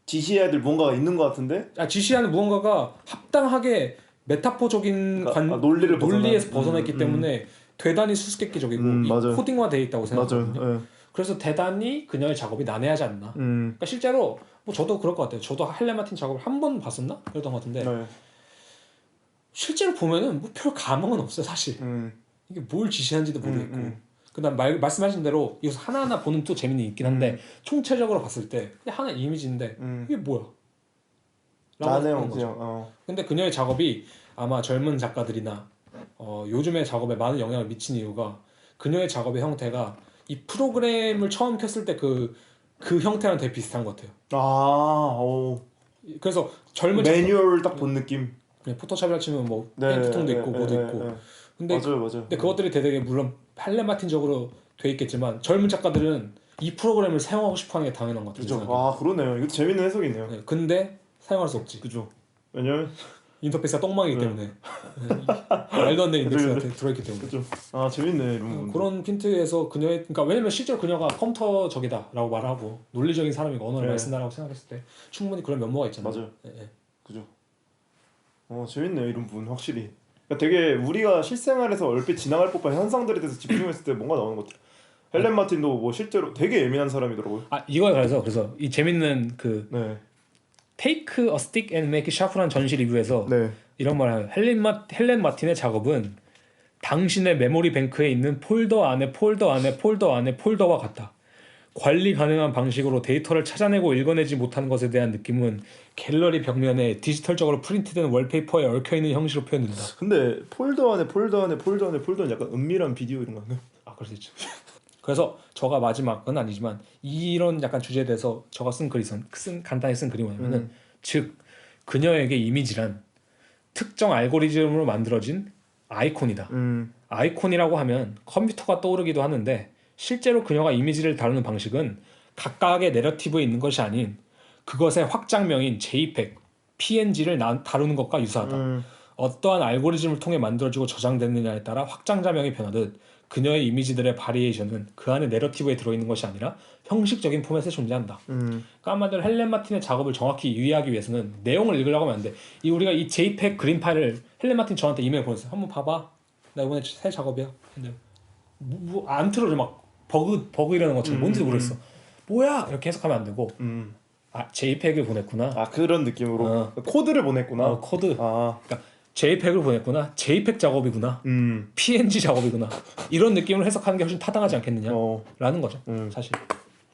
[SPEAKER 3] 지시해야 될 무언가가 있는 것 같은데
[SPEAKER 2] 지시하는 무언가가 합당하게 메타포적인 논리에서 벗어났기 때문에 대단히 수수께끼적이고 코딩화되어 있다고 생각하거든요. 그래서 대단히 그녀의 작업이 난해하지 않나. 그러니까 실제로 뭐 저도 그럴 것 같아요. 저도 헬렌 마틴 작업을 한 번 봤었나? 그랬던 것 같은데 실제로 보면은 뭐 별 감흥은 없어요 사실. 이게 뭘 지시하는지도 모르겠고 그다음 말씀하신 대로 이것을 하나하나 보는 또 재미는 있긴 한데 총체적으로 봤을 때 그냥 하나 이미지인데 이게 뭐야? 라고 거죠. 근데 그녀의 작업이 아마 젊은 작가들이나 요즘의 작업에 많은 영향을 미친 이유가 그녀의 작업의 형태가 이 프로그램을 처음 켰을 때 그 형태랑 되게 비슷한 것 같아요. 그래서 젊은
[SPEAKER 3] 매뉴얼 딱 본 느낌.
[SPEAKER 2] 그냥 포토샵이라 치면 뭐 페인트통도 있고 뭐도 있고. 근데 근데 그것들이 되게 물론 헬렌 마틴적으로 돼 있겠지만 젊은 작가들은 이 프로그램을 사용하고 싶어하는 게 당연한 것 같아요.
[SPEAKER 3] 그죠. 그러네요. 이것도 재밌는 해석이네요.
[SPEAKER 2] 근데 사용할 수 없지.
[SPEAKER 3] 그죠. 왜냐면
[SPEAKER 2] 인터페이스가 똥망이기 때문에 말도 안 되는 인덱스가 들어있기 때문에.
[SPEAKER 3] 그죠. 재밌네 이런
[SPEAKER 2] 그런 핀트에서 그러니까 왜냐면 실제로 그녀가 컴퓨터적이다라고 말하고 논리적인 사람이고 언어를 많이 쓴다라고 생각했을 때 충분히 그런 면모가 있잖아요.
[SPEAKER 3] 맞아요. 그죠. 재밌네요 이런 부분 확실히. 그러니까 되게 우리가 실생활에서 얼핏 지나갈 법한 현상들에 대해서 집중했을 때 뭔가 나오는 것 같아요. 헬렌 마틴도 뭐 실제로 되게 예민한 사람이더라고요.
[SPEAKER 2] 이거에 그래서 이 재밌는 Take a stick and make it sharp라는 전시 리뷰에서 이런 말을 해요. 헬렌 마틴의 작업은 당신의 메모리 뱅크에 있는 폴더 안에 폴더와 같다. 관리 가능한 방식으로 데이터를 찾아내고 읽어내지 못한 것에 대한 느낌은 갤러리 벽면에 디지털적으로 프린트된 월페이퍼에 얽혀있는 형식으로 표현된다.
[SPEAKER 3] 근데 폴더 안에 폴더는 약간 은밀한 비디오 이런 거 아니에요?
[SPEAKER 2] 그럴 수 있죠. 그래서 저가 마지막은 아니지만 이런 약간 주제에 대해서 저가 간단히 쓴 글이 뭐냐면은 즉 그녀에게 이미지란 특정 알고리즘으로 만들어진 아이콘이다. 아이콘이라고 하면 컴퓨터가 떠오르기도 하는데 실제로 그녀가 이미지를 다루는 방식은 각각의 내러티브에 있는 것이 아닌 그것의 확장명인 JPEG, PNG를 다루는 것과 유사하다. 어떠한 알고리즘을 통해 만들어지고 저장되느냐에 따라 확장자명이 변하듯 그녀의 이미지들의 바리에이션은 그 안에 내러티브에 들어있는 것이 아니라 형식적인 포맷에 존재한다. 그러니까 한마디로 헬렌 마틴의 작업을 정확히 이해하기 위해서는 내용을 읽으려고 하면 안 돼. 우리가 이 JPEG 그림 파일을 헬렌 마틴 저한테 이메일 보냈어요. 한번 봐봐. 나 이번에 새 작업이야. 근데 안 틀어져. 막 버그 이라는 것처럼 뭔지도 모르겠어. 뭐야? 이렇게 해석하면 안 되고 JPEG을 보냈구나.
[SPEAKER 3] 그런 느낌으로 코드를 보냈구나.
[SPEAKER 2] 코드. 그러니까 JPEG을 보냈구나. JPEG 작업이구나. PNG 작업이구나. 이런 느낌으로 해석하는 게 훨씬 타당하지 않겠느냐라는 거죠. 사실.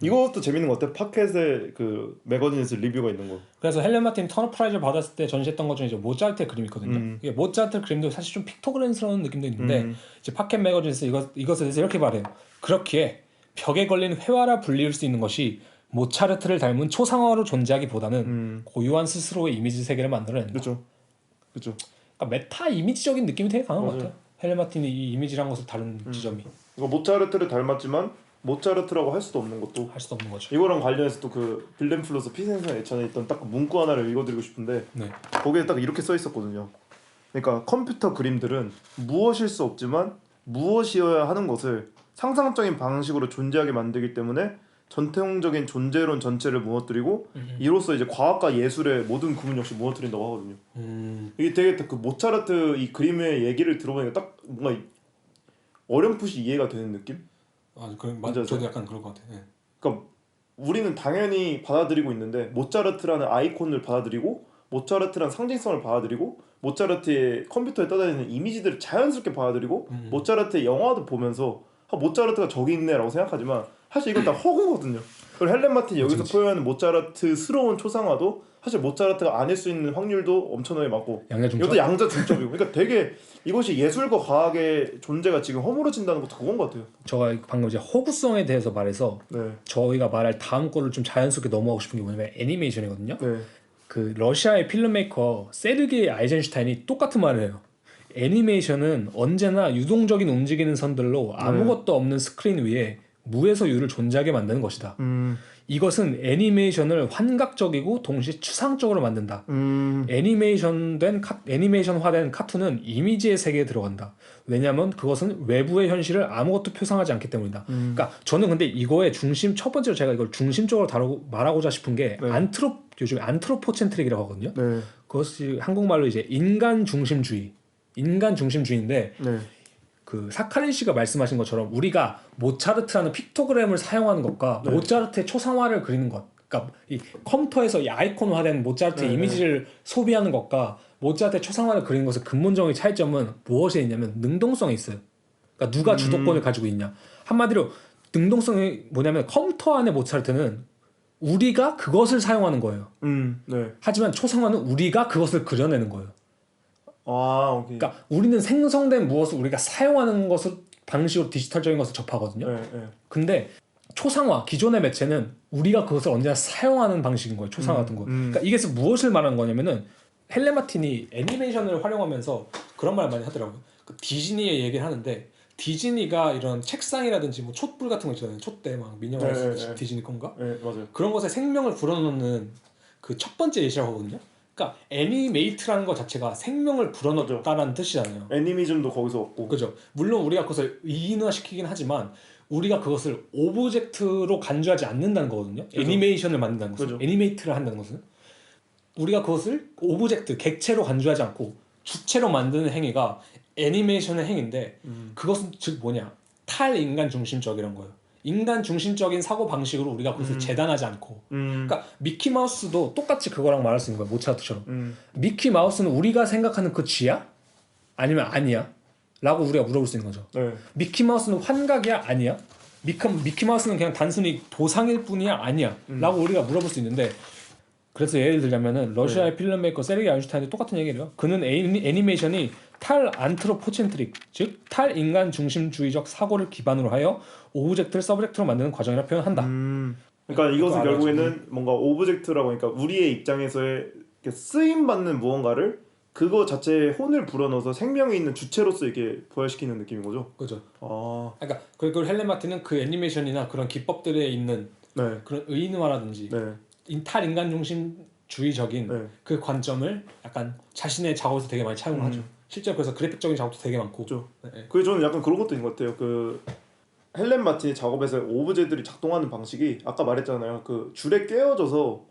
[SPEAKER 3] 이것도 재밌는 것 같아. 팟캐스트에 그 매거진에서 리뷰가 있는 거.
[SPEAKER 2] 그래서 헬렌 마틴 터너 프라이즈를 받았을 때 전시했던 것 중에 이제 모차르트의 그림이 있거든요. 이게 모차르트 그림도 사실 좀 픽토그램스러운 느낌도 있는데 이제 팟캐 매거진에서 이것에 대해서 이렇게 말해요. 그렇기에 벽에 걸린 회화라 불릴 수 있는 것이 모차르트를 닮은 초상화로 존재하기보다는 고유한 스스로의 이미지 세계를 만들어낸다.
[SPEAKER 3] 그렇죠.
[SPEAKER 2] 그러니까 메타 이미지적인 느낌이 되게 강한 것 같아요. 헬렌 마틴이 이 이미지랑 것을 다른 지점이.
[SPEAKER 3] 이거 모차르트를 닮았지만 모차르트라고 할 수도 없는 것도
[SPEAKER 2] 할 수도 없는 거죠.
[SPEAKER 3] 이거랑 관련해서 또 그 빌렘 플러스 피센서 예전에 있던 딱 문구 하나를 읽어드리고 싶은데
[SPEAKER 2] 네.
[SPEAKER 3] 거기에 딱 이렇게 써 있었거든요. 그러니까 컴퓨터 그림들은 무엇일 수 없지만 무엇이어야 하는 것을 상상적인 방식으로 존재하게 만들기 때문에 전통적인 존재론 전체를 무너뜨리고 이로써 이제 과학과 예술의 모든 구분 역시 무너뜨린다고 하거든요. 이게 되게 그 모차르트 이 그림의 얘기를 들어보니까 딱 뭔가 어렴풋이 이해가 되는 느낌?
[SPEAKER 2] 아, 맞아. 저도 약간 그럴 것 같아요. 네.
[SPEAKER 3] 그러니까 우리는 당연히 받아들이고 있는데 모차르트라는 아이콘을 받아들이고 모차르트라는 상징성을 받아들이고 모차르트의 컴퓨터에 떠다니는 이미지들을 자연스럽게 받아들이고 모차르트의 영화도 보면서 모차르트가 저기 있네라고 생각하지만 사실 이건 다 허구거든요. 그리고 헬렌 마틴이 여기서 표현하는 모차르트스러운 초상화도 사실 모차르트가 아닐 수 있는 확률도 엄청나게 많고 이것도 양자 중첩이고 그러니까 되게 이것이 예술과 과학의 존재가 지금 허물어진다는 것도 그건 것 같아요.
[SPEAKER 2] 제가 방금 이제 허구성에 대해서 말해서
[SPEAKER 3] 네.
[SPEAKER 2] 저희가 말할 다음 거를 좀 자연스럽게 넘어가고 싶은 게 뭐냐면 애니메이션이거든요.
[SPEAKER 3] 네.
[SPEAKER 2] 그 러시아의 필름메이커 세르게이 아이젠슈타인이 똑같은 말을 해요. 애니메이션은 언제나 유동적인 움직이는 선들로 아무것도 없는 스크린 위에 무에서 유를 존재하게 만드는 것이다. 이것은 애니메이션을 환각적이고 동시에 추상적으로 만든다. 애니메이션화된 카툰은 이미지의 세계에 들어간다. 왜냐하면 그것은 외부의 현실을 아무것도 표상하지 않기 때문이다. 그러니까 저는 근데 이거의 첫 번째로 제가 이걸 중심적으로 말하고자 싶은 게 요즘 안트로포센트릭이라고 하거든요.
[SPEAKER 3] 네.
[SPEAKER 2] 그것이 한국말로 이제 인간 중심주의인데 그 사카린 씨가 말씀하신 것처럼 우리가 모차르트라는 픽토그램을 사용하는 것과 모차르트의 초상화를 그리는 것, 그러니까 이 컴퓨터에서 이 아이콘화된 모차르트의 이미지를 소비하는 것과 모차르트의 초상화를 그리는 것의 근본적인 차이점은 무엇에 있냐면 능동성에 있어요. 그러니까 누가 주도권을 가지고 있냐. 한마디로 능동성이 뭐냐면 컴퓨터 안에 모차르트는 우리가 그것을 사용하는 거예요.
[SPEAKER 3] 네.
[SPEAKER 2] 하지만 초상화는 우리가 그것을 그려내는 거예요.
[SPEAKER 3] 아, 오케이.
[SPEAKER 2] 그러니까 우리는 생성된 무엇을 우리가 사용하는 것을 방식으로 디지털적인 것을 접하거든요. 근데 초상화, 기존의 매체는 우리가 그것을 언제나 사용하는 방식인 거예요. 초상화 같은 거. 그러니까 이게 무엇을 말하는 거냐면은 헬렌 마틴이 애니메이션을 활용하면서 그런 말 많이 하더라고요. 그 디즈니의 얘기를 하는데 디즈니가 이런 책상이라든지 뭐 촛불 같은 거 있잖아요. 촛대 막 민영화 디즈니 건가?
[SPEAKER 3] 네, 맞아요.
[SPEAKER 2] 그런 것에 생명을 불어넣는 그 첫 번째 예시라고 하거든요. 그러니까 애니메이트라는 것 자체가 생명을 불어넣었다라는 뜻이잖아요.
[SPEAKER 3] 애니미즘도 거기서 왔고.
[SPEAKER 2] 그죠. 물론 우리가 그것을 이인화시키긴 하지만 우리가 그것을 오브젝트로 간주하지 않는다는 거거든요. 그죠. 애니메이션을 만든다는 것은. 그죠. 애니메이트를 한다는 것은 우리가 그것을 오브젝트, 객체로 간주하지 않고 주체로 만드는 행위가 애니메이션의 행위인데 그것은 즉 뭐냐? 탈인간 중심적이란 거예요. 인간 중심적인 사고 방식으로 우리가 그것을 재단하지 않고 그러니까 미키마우스도 똑같이 그거랑 말할 수 있는 거예요. 모차르트처럼 미키마우스는 우리가 생각하는 그 쥐야? 아니면 아니야? 라고 우리가 물어볼 수 있는 거죠. 미키마우스는 환각이야? 아니야? 미키마우스는 그냥 단순히 도상일 뿐이야? 아니야? 라고 우리가 물어볼 수 있는데 그래서 예를 들자면은 러시아의 필름메이커 세르게이 아인슈타인이 똑같은 얘기를 해요. 그는 애니메이션이 탈안트로포센트릭 즉 탈인간 중심주의적 사고를 기반으로 하여 오브젝트를 서브젝트로 만드는 과정이라 표현한다.
[SPEAKER 3] 그러니까 이것은 결국에는 뭔가 오브젝트라고 하니까 우리의 입장에서의 쓰임 받는 무언가를 그거 자체에 혼을 불어넣어서 생명이 있는 주체로서 이렇게 부활시키는 느낌인 거죠.
[SPEAKER 2] 그죠.
[SPEAKER 3] 아.
[SPEAKER 2] 그러니까 그리고 헬렌 마틴은 그 애니메이션이나 그런 기법들에 있는 그런 의인화라든지 탈인간 중심주의적인 그 관점을 약간 자신의 작업에서 되게 많이 차용을 하죠. 실제로 그래서 그래픽적인 작업도 되게 많고.
[SPEAKER 3] 그게 저는 약간 그런 것도 있는 것 같아요. 그 헬렌 마틴의 작업에서 오브제들이 작동하는 방식이 아까 말했잖아요. 그 줄에 꿰어져서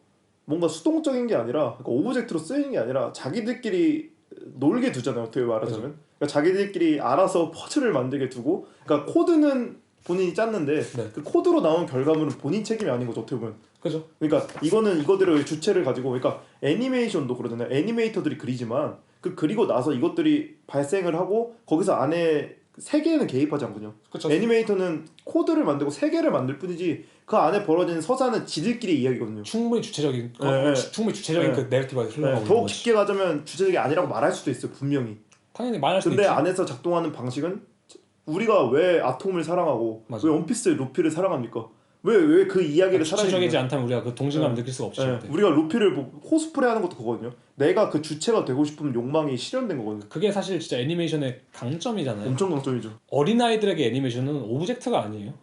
[SPEAKER 3] 뭔가 수동적인 게 아니라 그러니까 오브젝트로 쓰이는 게 아니라 자기들끼리 놀게 두잖아요. 어떻게 말하자면. 그러니까 자기들끼리 알아서 퍼즐을 만들게 두고 그러니까 코드는 본인이 짰는데 그 코드로 나온 결과물은 본인 책임이 아닌 거죠. 어떻게 보면.
[SPEAKER 2] 그죠.
[SPEAKER 3] 그러니까 이거는 이거대로의 주체를 가지고 그러니까 애니메이션도 그러잖아요. 애니메이터들이 그리지만 그 그리고 나서 이것들이 발생을 하고 거기서 안에 세계에는 개입하지 않거든요. 그쵸. 애니메이터는 코드를 만들고 세계를 만들 뿐이지 그 안에 벌어지는 서사는 지들끼리 이야기거든요.
[SPEAKER 2] 충분히 주체적인 그 내러티브가 흘러가고
[SPEAKER 3] 더 깊게 가자면 주체적이 아니라고 말할 수도 있어요. 분명히.
[SPEAKER 2] 당연히 말할 수도
[SPEAKER 3] 근데
[SPEAKER 2] 있지.
[SPEAKER 3] 안에서 작동하는 방식은 우리가 왜 아톰을 사랑하고 왜 원피스의 루피를 사랑합니까? 왜 그 이야기를
[SPEAKER 2] 주체적이지 않다면 우리가 그 동질감을 느낄 수가 없죠.
[SPEAKER 3] 네. 우리가 루피를 코스프레하는 것도 그거거든요. 내가 그 주체가 되고 싶은 욕망이 실현된 거거든요.
[SPEAKER 2] 그게 사실 진짜 애니메이션의 강점이잖아요.
[SPEAKER 3] 엄청 강점이죠.
[SPEAKER 2] 어린아이들에게 애니메이션은 오브젝트가 아니에요.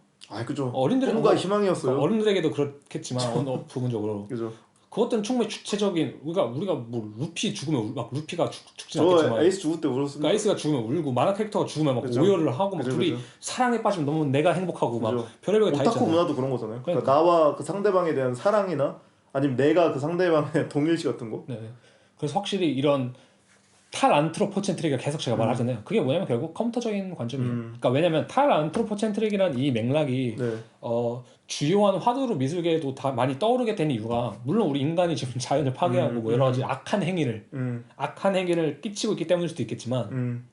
[SPEAKER 3] 그죠.
[SPEAKER 2] 어린들
[SPEAKER 3] 꿈과 희망이었어요.
[SPEAKER 2] 어른들에게도 그렇겠지만 어느 부분적으로.
[SPEAKER 3] 그죠.
[SPEAKER 2] 그것들은 충분히 주체적인 우리가 뭐 루피 죽으면 막 루피가 죽진 않겠지만
[SPEAKER 3] 에이스 죽을 때 울었습니다.
[SPEAKER 2] 그러니까 에이스가 죽으면 울고 만화 캐릭터가 죽으면 막
[SPEAKER 3] 그죠.
[SPEAKER 2] 오열을 하고 막
[SPEAKER 3] 그죠,
[SPEAKER 2] 둘이
[SPEAKER 3] 그죠.
[SPEAKER 2] 사랑에 빠지면 너무 내가 행복하고 막
[SPEAKER 3] 그죠.
[SPEAKER 2] 별의별 게 다
[SPEAKER 3] 오타쿠
[SPEAKER 2] 있잖아요.
[SPEAKER 3] 문화도 그런 거잖아요. 그러니까 나와 그 상대방에 대한 사랑이나 아니면 내가 그 상대방의 동일시 같은 거.
[SPEAKER 2] 네. 그래서 확실히 이런 탈안트로포센트릭을 계속 제가 말하잖아요. 그게 뭐냐면 결국 컴퓨터적인 관점이에요. 그러니까 왜냐면 탈안트로포센트릭이라는 이 맥락이
[SPEAKER 3] 네.
[SPEAKER 2] 주요한 화두로 미술계에도 다 많이 떠오르게 된 이유가 물론 우리 인간이 지금 자연을 파괴하고 뭐 여러 가지 악한 행위를 끼치고 있기 때문일 수도 있겠지만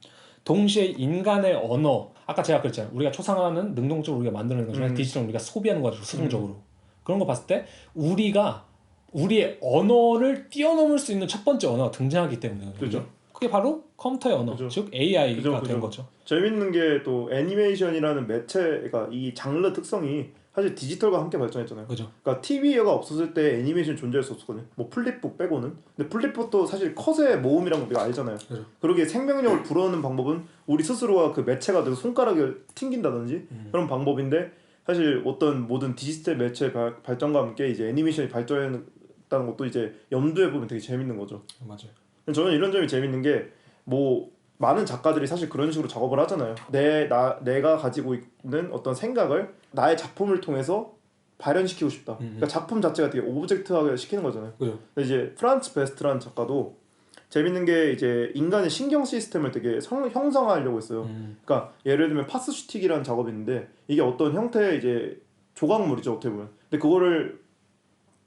[SPEAKER 2] 동시에 인간의 언어 아까 제가 그랬잖아요. 우리가 초상화는 능동적으로 우리가 만드는 거지만 디지털은 우리가 소비하는 거죠. 수동적으로. 그런 거 봤을 때 우리가 우리의 언어를 뛰어넘을 수 있는 첫 번째 언어가 등장하기 때문에
[SPEAKER 3] 그죠.
[SPEAKER 2] 그게 바로 컴퓨터의 언어,
[SPEAKER 3] 그죠.
[SPEAKER 2] 즉 AI가
[SPEAKER 3] 그죠.
[SPEAKER 2] 된 거죠.
[SPEAKER 3] 재밌는 게 또 애니메이션이라는 매체가 이 장르 특성이 사실 디지털과 함께 발전했잖아요.
[SPEAKER 2] 그죠.
[SPEAKER 3] 그러니까 TV가 없었을 때 애니메이션 존재할 수 없었거든요. 뭐 플립북 빼고는. 근데 플립북도 사실 컷의 모음이라는 거 우리가 알잖아요.
[SPEAKER 2] 그죠.
[SPEAKER 3] 그러기에 생명력을 불어넣는 방법은 우리 스스로가 그 매체가 돼서 손가락을 튕긴다든지 그런 방법인데 사실 어떤 모든 디지털 매체 발전과 함께 이제 애니메이션이 발전했다는 것도 이제 염두에 보면 되게 재밌는 거죠.
[SPEAKER 2] 맞아요.
[SPEAKER 3] 저는 이런 점이 재밌는 게 뭐 많은 작가들이 사실 그런 식으로 작업을 하잖아요. 내가 가지고 있는 어떤 생각을 나의 작품을 통해서 발현시키고 싶다. 그러니까 작품 자체가 되게 오브젝트하게 시키는 거잖아요.
[SPEAKER 2] 그죠.
[SPEAKER 3] 근데 이제 프란츠 베스트라는 작가도 재밌는 게 이제 인간의 신경 시스템을 되게 형성하려고 했어요. 그러니까 예를 들면 파스슈틱이라는 작업이 있는데 이게 어떤 형태의 이제 조각물이죠 어떻게 보면. 근데 그거를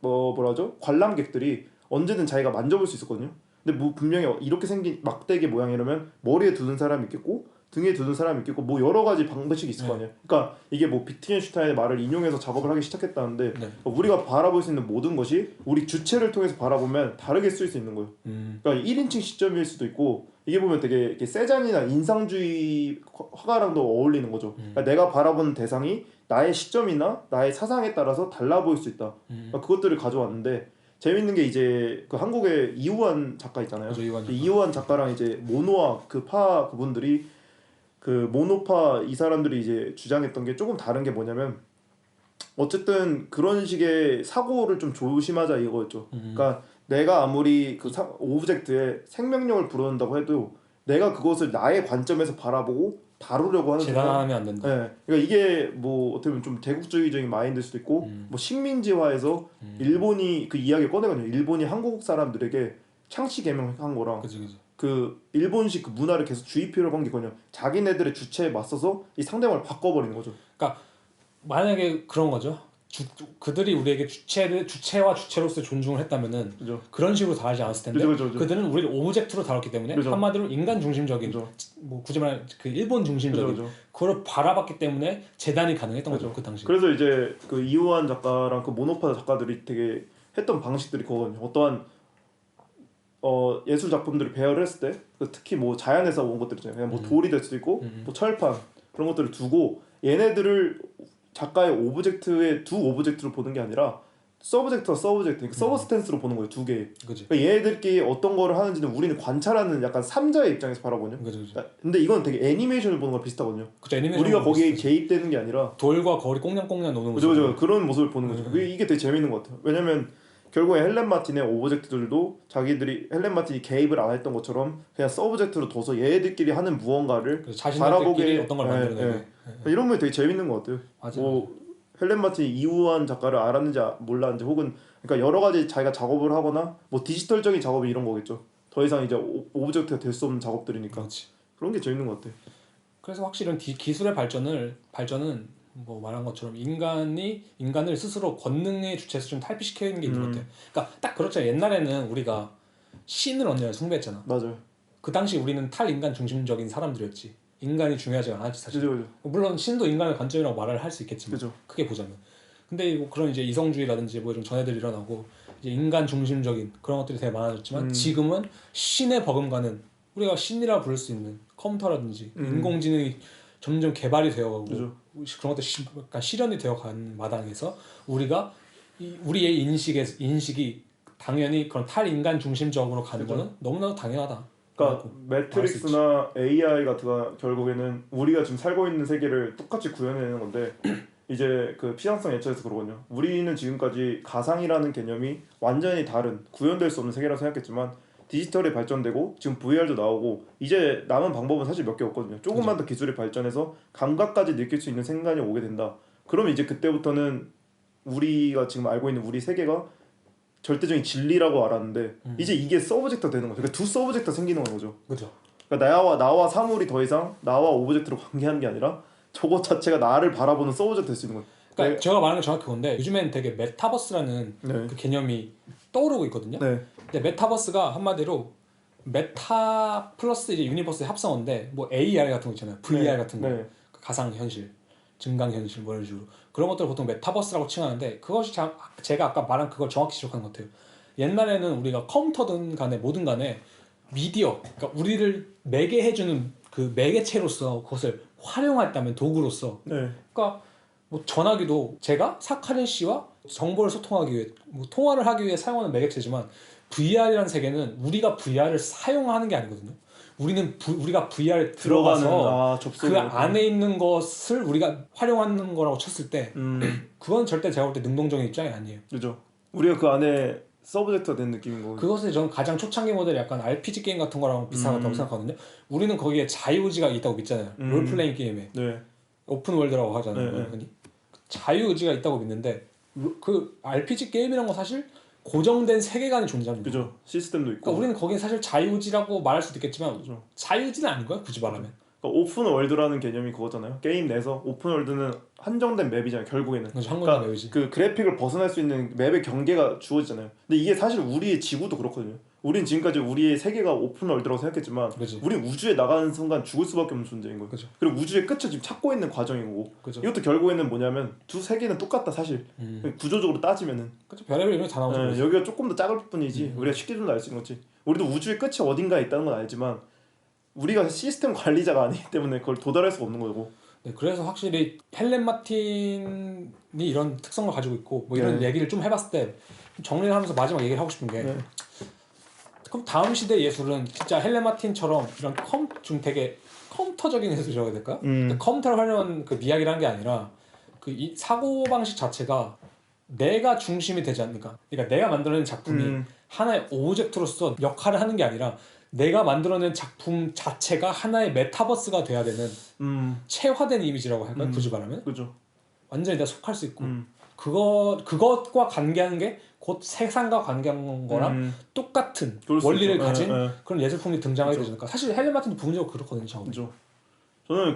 [SPEAKER 3] 뭐라죠? 관람객들이 언제든 자기가 만져볼 수 있었거든요. 근데 뭐 분명히 이렇게 생긴 막대기 모양이라면 머리에 두는 사람이 있겠고 등에 두는 사람이 있겠고 뭐 여러 가지 방식이 있을 거 아니에요. 그러니까 이게 뭐 비트겐슈타인의 말을 인용해서 작업을 하기 시작했다는데 우리가 바라볼 수 있는 모든 것이 우리 주체를 통해서 바라보면 다르게 쓸 수 있는 거예요. 그러니까 1인칭 시점일 수도 있고 이게 보면 되게 이렇게 세잔이나 인상주의 화가랑도 어울리는 거죠. 그러니까 내가 바라보는 대상이 나의 시점이나 나의 사상에 따라서 달라 보일 수 있다. 그러니까 그것들을 가져왔는데 재밌는 게 이제 그 한국의 이우환 작가 있잖아요.
[SPEAKER 2] 그렇죠,
[SPEAKER 3] 이우환 작가랑 이제 모노아 그분들이 그 모노파 이 사람들이 이제 주장했던 게 조금 다른 게 뭐냐면 어쨌든 그런 식의 사고를 좀 조심하자 이거였죠. 그러니까 내가 아무리 그 오브젝트에 생명력을 불어넣는다고 해도 내가 그것을 나의 관점에서 바라보고 다루려고 하는
[SPEAKER 2] 재단하면 안 된다.
[SPEAKER 3] 네, 그러니까 이게 뭐 어떻게 보면 좀 대국주의적인 마인드일 수도 있고 뭐 식민지화에서 일본이 그 이야기를 꺼내거든요. 일본이 한국 사람들에게 창씨 개명한 거랑
[SPEAKER 2] 그치.
[SPEAKER 3] 그 일본식 그 문화를 계속 주입하려고 한 게 그냥 자기네들의 주체에 맞서서 이 상대방을 바꿔버리는 거죠.
[SPEAKER 2] 그러니까 만약에 그런 거죠. 그들이 우리에게 주체와 주체로서 존중을 했다면은
[SPEAKER 3] 그죠.
[SPEAKER 2] 그런 식으로 다루지 않았을 텐데
[SPEAKER 3] 그죠.
[SPEAKER 2] 그들은 우리를 오브젝트로 다뤘기 때문에
[SPEAKER 3] 그죠.
[SPEAKER 2] 한마디로 인간 중심적인 뭐 굳이 말하면 그 일본 중심적인 그걸 바라봤기 때문에 재단이 가능했던 거죠 그 당시.
[SPEAKER 3] 그래서 이제 그 이우환 작가랑 그 모노파 작가들이 되게 했던 방식들이 그거거든요. 어떠한 예술 작품들을 배열을 했을 때 특히 뭐 자연에서 온 것들 있잖아요. 그냥 뭐 돌이 될 수도 있고 뭐 철판 그런 것들을 두고 얘네들을 작가의 오브젝트의 두 오브젝트로 보는 게 아니라 서브젝트와 서브젝트, 그러니까 서브스탠스로 보는 거예요. 두 개. 그러니까 얘네들끼리 어떤 거를 하는지는 우리는 관찰하는 약간 삼자의 입장에서 바라보거든요. 근데 이건 되게 애니메이션을 보는 거랑 비슷하거든요.
[SPEAKER 2] 그쵸,
[SPEAKER 3] 우리가 거기에 개입되는 게 아니라
[SPEAKER 2] 돌과 거리 꽁냥꽁냥 노는 모습.
[SPEAKER 3] 그죠. 그런 모습을 보는 거죠. 이게 되게 재밌는 것 같아요. 왜냐면 결국에 헬렌 마틴의 오브젝트들도 자기들이 헬렌 마틴이 개입을 안 했던 것처럼 그냥 서브젝트로 둬서 얘네들끼리 하는 무언가를
[SPEAKER 2] 자신들끼리 어떤 걸 만들어내고
[SPEAKER 3] 이런 게 되게 재밌는 것 같아요. 뭐 헬렌 마틴이 이우환 작가를 알았는지 몰랐는지 혹은 그러니까 여러 가지 자기가 작업을 하거나 뭐 디지털적인 작업이 이런 거겠죠. 더 이상 이제 오브젝트가 될 수 없는 작업들이니까.
[SPEAKER 2] 그렇지.
[SPEAKER 3] 그런 게 재밌는 것 같아요.
[SPEAKER 2] 그래서 확실히 기술의 발전은 뭐 말한 것처럼 인간을 스스로 권능의 주체에서 좀 탈피시키는 게 있는 것 같아요. 그러니까 딱 그렇죠. 옛날에는 우리가 신을 언제나 숭배했잖아.
[SPEAKER 3] 맞아요.
[SPEAKER 2] 그 당시 우리는 탈인간 중심적인 사람들이었지. 인간이 중요하지 않았지 사실.
[SPEAKER 3] 그죠.
[SPEAKER 2] 물론 신도 인간의 관점이라고 말을 할 수 있겠지만
[SPEAKER 3] 그죠.
[SPEAKER 2] 크게 보자면. 근데 뭐 그런 이제 이성주의라든지 뭐 이런 전해들이 일어나고 이제 인간 중심적인 그런 것들이 되게 많아졌지만 지금은 신의 버금가는 우리가 신이라 부를 수 있는 컴퓨터라든지 인공지능이 점점 개발이 되어가고 그런 것도 약간 실현이 되어간 마당에서 우리의 인식이 당연히 그런 탈인간 중심적으로 가는
[SPEAKER 3] 그죠.
[SPEAKER 2] 거는 너무나도 당연하다.
[SPEAKER 3] 그러니까 매트릭스나 AI 같은 거 결국에는 우리가 지금 살고 있는 세계를 똑같이 구현해내는 건데 이제 그 피상성 예측에서 그러거든요. 우리는 지금까지 가상이라는 개념이 완전히 다른 구현될 수 없는 세계라고 생각했지만 디지털이 발전되고 지금 VR도 나오고 이제 남은 방법은 사실 몇 개 없거든요. 조금만 더 기술이 발전해서 감각까지 느낄 수 있는 순간이 오게 된다. 그러면 이제 그때부터는 우리가 지금 알고 있는 우리 세계가 절대적인 진리라고 알았는데 이제 이게 서브젝트가 되는 거죠. 그러니까 두 서브젝트가 생기는 거죠.
[SPEAKER 2] 그죠.
[SPEAKER 3] 그러니까 나와 사물이 더 이상 나와 오브젝트로 관계하는 게 아니라 저것 자체가 나를 바라보는 서브젝트 될 수 있는 거예요.
[SPEAKER 2] 그러니까 제가 말하는 건 정확히 그건데 요즘엔 되게 메타버스라는
[SPEAKER 3] 네.
[SPEAKER 2] 그 개념이 떠오르고 있거든요.
[SPEAKER 3] 네.
[SPEAKER 2] 근데 메타버스가 한마디로 메타 플러스 이제 유니버스의 합성어인데 뭐 AR 같은 거 있잖아요. VR
[SPEAKER 3] 네.
[SPEAKER 2] 같은 거,
[SPEAKER 3] 네.
[SPEAKER 2] 가상 현실, 증강 현실 뭐 이런 식으로 그런 것들을 보통 메타버스라고 칭하는데 그것이 제가 아까 말한 그걸 정확히 지적한 것 같아요. 옛날에는 우리가 컴퓨터든 간에 뭐든 간에 미디어, 그러니까 우리를 매개해주는 그 매개체로서 그것을 활용했다면 도구로서.
[SPEAKER 3] 네.
[SPEAKER 2] 그러니까 뭐 전화기도 제가 사카린 씨와 정보를 소통하기 위해 뭐 통화를 하기 위해 사용하는 매개체지만 VR이라는 세계는 우리가 VR을 사용하는 게 아니거든요. 우리가 VR에 들어가서 그 안에 있는 것을 우리가 활용하는 거라고 쳤을 때 그건 절대 제가 볼 때 능동적인 입장이 아니에요.
[SPEAKER 3] 그죠. 우리가 그 안에 서브젝트가 된 느낌인 거고.
[SPEAKER 2] 그것을 저는 가장 초창기 모델이 약간 RPG 게임 같은 거랑 비슷하다고 생각하거든요. 우리는 거기에 자유의지가 있다고 믿잖아요. 롤플레잉 게임에.
[SPEAKER 3] 네.
[SPEAKER 2] 오픈월드라고 하잖아요.
[SPEAKER 3] 네.
[SPEAKER 2] 흔히. 자유의지가 있다고 믿는데 그 RPG 게임이란 건 사실 고정된 세계관이 존재합니다.
[SPEAKER 3] 그죠. 시스템도 있고.
[SPEAKER 2] 그러니까 우리는 거기는 사실 자유의지라고 말할 수도 있겠지만
[SPEAKER 3] 그죠.
[SPEAKER 2] 자유의지는 아닌 거야 굳이 말하면.
[SPEAKER 3] 그러니까 오픈월드라는 개념이 그거잖아요. 게임 내에서 오픈월드는 한정된 맵이잖아요. 결국에는.
[SPEAKER 2] 그렇죠.
[SPEAKER 3] 그러니까
[SPEAKER 2] 맵이지.
[SPEAKER 3] 그 그래픽을 벗어날 수 있는 맵의 경계가 주어지잖아요. 근데 이게 사실 우리의 지구도 그렇거든요. 우린 지금까지 우리의 세계가 오픈월드라고 생각했지만
[SPEAKER 2] 그치.
[SPEAKER 3] 우린 우주에 나가는 순간 죽을 수밖에 없는 존재인 거예요.
[SPEAKER 2] 그치.
[SPEAKER 3] 그리고 우주의 끝을 지금 찾고 있는 과정인 거고.
[SPEAKER 2] 그치.
[SPEAKER 3] 이것도 결국에는 뭐냐면 두 세계는 똑같다 사실. 구조적으로 따지면은.
[SPEAKER 2] 그렇죠. 별의별 이름이 다 나오죠.
[SPEAKER 3] 네, 여기가 조금 더 작을 뿐이지 우리가 쉽게 좀 더 알 수 있는 거지. 우리도 우주의 끝이 어딘가에 있다는 건 알지만 우리가 시스템 관리자가 아니기 때문에 그걸 도달할 수가 없는 거고.
[SPEAKER 2] 네, 그래서 확실히 헬렌 마틴이 이런 특성을 가지고 있고 뭐 이런 얘기를 좀 해봤을 때 정리를 하면서 마지막 얘기를 하고 싶은 게 그럼 다음 시대 예술은 진짜 헬렌 마틴처럼 이런 좀 되게 컴퓨터적인 예술이라고 해야 될까요? 컴퓨터를 활용한 그 이야기라는 게 아니라 그 이 사고 방식 자체가 내가 중심이 되지 않는가. 그러니까 내가 만들어낸 작품이 하나의 오브젝트로서 역할을 하는 게 아니라 내가 만들어낸 작품 자체가 하나의 메타버스가 돼야 되는 체화된 이미지라고 할까요? 굳이 말하면.
[SPEAKER 3] 그죠.
[SPEAKER 2] 완전히 내가 속할 수 있고 그것과 관계하는 게 곧 세상과 관계하는 거랑 똑같은 원리를 가진 그런 예술품이 등장하게 되지 않을까. 사실 헬렌 마틴도 부분적으로 그렇거든요.
[SPEAKER 3] 그죠. 저는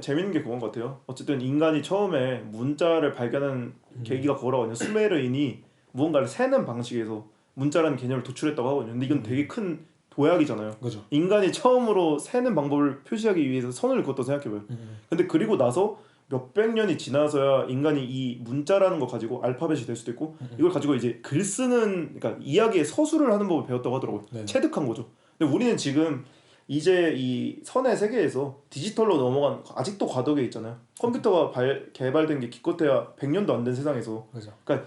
[SPEAKER 3] 재밌는 게 그건 것 같아요. 어쨌든 인간이 처음에 문자를 발견한 계기가 그거라고 하거든요. 수메르인이 무언가를 세는 방식에서 문자라는 개념을 도출했다고 하거든요. 근데 이건 되게 큰 도약이잖아요.
[SPEAKER 2] 그죠.
[SPEAKER 3] 인간이 처음으로 세는 방법을 표시하기 위해서 선을 그었다고 생각해봐요. 근데 그리고 나서 몇백 년이 지나서야 인간이 이 문자라는 거 가지고 알파벳이 될 수도 있고 이걸 가지고 이제 글 쓰는, 그러니까 이야기의 서술을 하는 법을 배웠다고 하더라고요. 네. 체득한 거죠. 근데 우리는 지금 이제 이 선의 세계에서 디지털로 넘어간, 아직도 과도기에 있잖아요. 컴퓨터가 개발된 게 기껏해야 100년도 안 된 세상에서.
[SPEAKER 2] 그죠.
[SPEAKER 3] 그러니까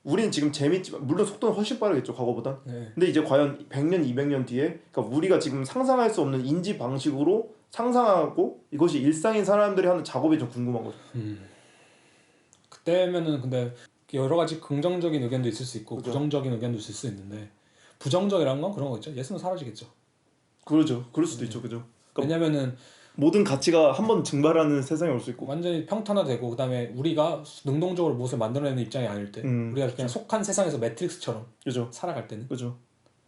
[SPEAKER 3] 우리는 지금 재밌지만 물론 속도는 훨씬 빠르겠죠, 과거보단.
[SPEAKER 2] 네.
[SPEAKER 3] 근데 이제 과연 100년, 200년 뒤에 그러니까 우리가 지금 상상할 수 없는 인지 방식으로 상상하고 이것이 일상인 사람들이 하는 작업이 좀 궁금한 거죠.
[SPEAKER 2] 그때면은 근데 여러 가지 긍정적인 의견도 있을 수 있고
[SPEAKER 3] 그죠.
[SPEAKER 2] 부정적인 의견도 있을 수 있는데 부정적이라는 건 그런 거 있죠. 예술은 사라지겠죠.
[SPEAKER 3] 그러죠. 그럴 수도 있죠. 그죠. 그러니까
[SPEAKER 2] 왜냐면은
[SPEAKER 3] 모든 가치가 한번 증발하는 세상이 올 수 있고
[SPEAKER 2] 완전히 평탄화되고 그다음에 우리가 능동적으로 무엇을 만들어내는 입장이 아닐 때 우리가 그냥 속한 세상에서 매트릭스처럼
[SPEAKER 3] 그죠.
[SPEAKER 2] 살아갈 때는
[SPEAKER 3] 그죠.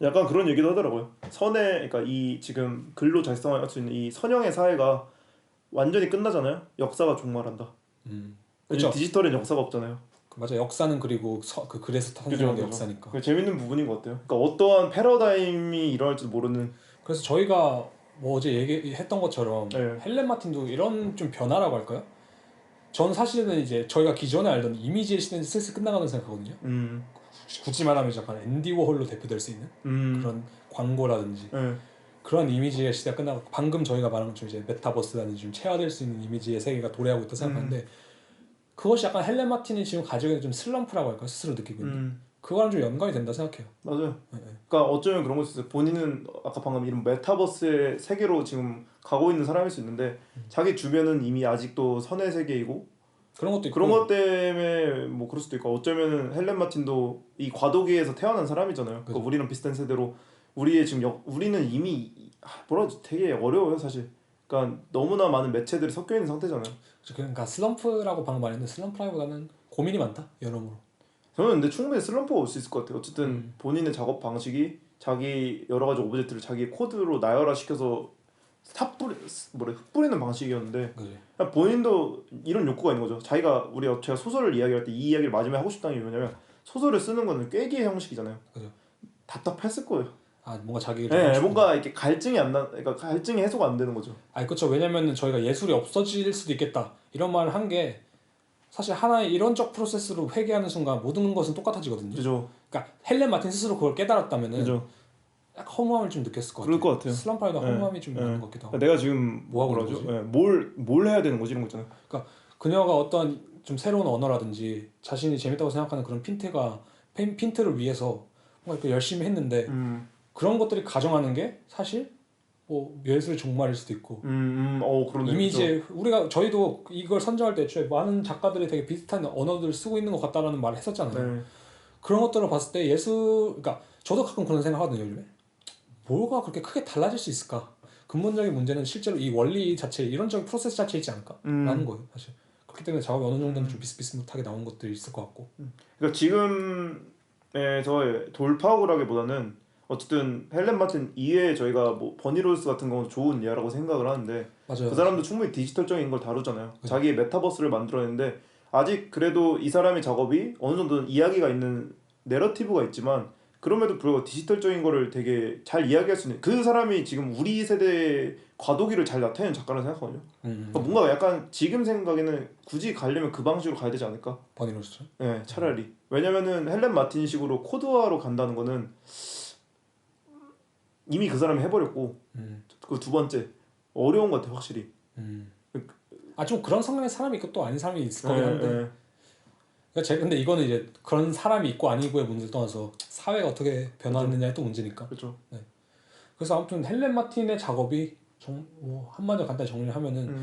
[SPEAKER 3] 약간 그런 얘기도 하더라고요. 그러니까 이 지금 글로 달성할 수 있는 이 선형의 사회가 완전히 끝나잖아요. 역사가 종말한다.
[SPEAKER 2] 그렇죠.
[SPEAKER 3] 디지털엔 역사가 없잖아요.
[SPEAKER 2] 맞아. 역사는 그리고 그 글에서 탄생한 역사니까.
[SPEAKER 3] 재밌는 부분인 것 같아요. 그러니까 어떠한 패러다임이 일어날지도 모르는.
[SPEAKER 2] 그래서 저희가 뭐 어제 얘기했던 것처럼
[SPEAKER 3] 네.
[SPEAKER 2] 헬렌 마틴도 이런 좀 변화라고 할까요? 전 사실은 이제 저희가 기존에 알던 이미지의 시대는 슬슬 끝나가는 생각하거든요. 굳이 말하면 약간 앤디 워홀로 대표될 수 있는 그런 광고라든지 그런 이미지의 시대가 끝나고 방금 저희가 말한 것처럼 이제 메타버스라는 좀 체화될 수 있는 이미지의 세계가 도래하고 있다 생각하는데 그것이 약간 헬렌 마틴이 지금 가지고 있는 좀 슬럼프라고 할까 스스로 느끼고 있는 그거랑 좀 연관이 된다 생각해요.
[SPEAKER 3] 맞아요.
[SPEAKER 2] 네.
[SPEAKER 3] 그러니까 어쩌면 그런 거 있어요. 본인은 아까 방금 이런 메타버스의 세계로 지금 가고 있는 사람일 수 있는데 자기 주변은 이미 아직도 선의 세계이고
[SPEAKER 2] 그런 것도 있고
[SPEAKER 3] 그런 것 때문에 뭐 그럴 수도 있고 어쩌면 헬렌 마틴도 이 과도기에서 태어난 사람이잖아요. 그러니까 우리랑 비슷한 세대로 우리의 지금 우리는 이미 뭐라 하지 되게 어려워요 사실. 그러니까 너무나 많은 매체들이 섞여 있는 상태잖아요.
[SPEAKER 2] 그러니까 슬럼프라고 방금 말했는데 슬럼프라기보다는 고민이 많다 여러모로.
[SPEAKER 3] 저는 근데 충분히 슬럼프가 올 수 있을 것 같아요. 어쨌든 본인의 작업 방식이 자기 여러 가지 오브젝트를 자기 코드로 나열화시켜서 흩뿌리는 방식이었는데 그냥 본인도 이런 욕구가 있는 거죠. 제가 소설을 이야기할 때 이 이야기를 마지막에 하고 싶다는 게 뭐냐면 소설을 쓰는 거는 꾀기의 형식이잖아요.
[SPEAKER 2] 그죠.
[SPEAKER 3] 답답했을 거예요.
[SPEAKER 2] 아 뭔가 자기
[SPEAKER 3] 네, 뭔가 이렇게 그러니까 갈증이 해소가 안 되는 거죠.
[SPEAKER 2] 아니 그렇죠. 왜냐면은 저희가 예술이 없어질 수도 있겠다 이런 말을 한 게 사실 하나의 이론적 프로세스로 회귀하는 순간 모든 것은 똑같아지거든요.
[SPEAKER 3] 그죠.
[SPEAKER 2] 그러니까 헬렌 마틴 스스로 그걸 깨달았다면은
[SPEAKER 3] 그죠.
[SPEAKER 2] 약간 허무함을 좀 느꼈을 것
[SPEAKER 3] 그럴
[SPEAKER 2] 같아요.
[SPEAKER 3] 것 같아요.
[SPEAKER 2] 슬럼프에다 허무함이 좀 있는 것 같기도 하고.
[SPEAKER 3] 내가 지금
[SPEAKER 2] 뭐 하고
[SPEAKER 3] 뭐라죠?
[SPEAKER 2] 있는
[SPEAKER 3] 뭘 해야 되는 거지 이런 거 있잖아요.
[SPEAKER 2] 그러니까 그녀가 어떤 좀 새로운 언어라든지 자신이 재밌다고 생각하는 그런 핀트를 위해서 뭔가 이렇게 열심히 했는데 그런 것들이 가정하는 게 사실 뭐 예술의 종말일 수도 있고
[SPEAKER 3] 그러네.
[SPEAKER 2] 이미지에 저희도 이걸 선정할 때 애초에 많은 작가들이 되게 비슷한 언어들을 쓰고 있는 것 같다라는 말을 했었잖아요.
[SPEAKER 3] 네.
[SPEAKER 2] 그런 것들을 봤을 때 그러니까 저도 가끔 그런 생각하거든요. 요즘에 뭐가 그렇게 크게 달라질 수 있을까? 근본적인 문제는 실제로 이 원리 자체, 이론적인 프로세스 자체에 있지 않을까? 라는 거예요, 사실. 그렇기 때문에 작업이 어느 정도는 좀 비슷비슷하게 나온 것들이 있을 것 같고.
[SPEAKER 3] 그러니까 지금의 저의 돌파구라기보다는 어쨌든 헬렌 마틴 이외에 저희가 뭐 버니로스 같은 경우는 좋은 예라고 생각을 하는데
[SPEAKER 2] 맞아요.
[SPEAKER 3] 그 사람도 충분히 디지털적인 걸 다루잖아요.
[SPEAKER 2] 그죠.
[SPEAKER 3] 자기의 메타버스를 만들어냈는데 아직 그래도 이 사람의 작업이 어느 정도는 이야기가 있는 내러티브가 있지만 그럼에도 불구하고 디지털적인 거를 되게 잘 이야기할 수 있는 그 사람이 지금 우리 세대의 과도기를 잘 나타내는 작가라고 생각하거든요. 그러니까 뭔가 약간 지금 생각에는 굳이 가려면 그 방식으로 가야 되지 않을까?
[SPEAKER 2] 버니로스죠?
[SPEAKER 3] 네, 차라리. 왜냐면은 헬렌 마틴식으로 코드화로 간다는 거는 이미 그 사람이 해버렸고 그 두 번째 어려운 것 같아 확실히.
[SPEAKER 2] 좀 그런 성향의 사람이 있고 또 아닌 사람이 있을 거긴 한데 그러니까 근데 이거는 이제 그런 사람이 있고 아니고의 문제를 떠나서 사회가 어떻게 변화했느냐의 또 문제니까.
[SPEAKER 3] 그렇죠.
[SPEAKER 2] 네. 그래서 아무튼 헬렌 마틴의 작업이 한마디로 간단히 정리를 하면은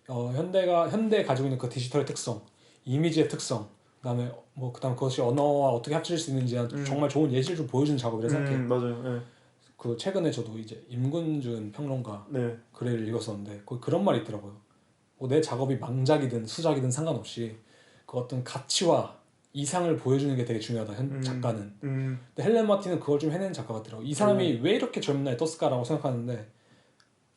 [SPEAKER 2] 현대에 가지고 있는 그 디지털의 특성, 이미지의 특성, 그다음 그것이 언어와 어떻게 합칠 수 있는지 정말 좋은 예시를 좀 보여주는 작업이라 생각해요.
[SPEAKER 3] 맞아요. 네.
[SPEAKER 2] 그 최근에 저도 이제 임근준 평론가 글을 읽었었는데 그런 말이 있더라고요. 내 작업이 망작이든 수작이든 상관없이 그 어떤 가치와 이상을 보여주는 게 되게 중요하다. 작가는. 근데 헬렌 마틴은 그걸 좀 해내는 작가 같더라고. 이 사람이 왜 이렇게 젊은 나이에 떴을까라고 생각하는데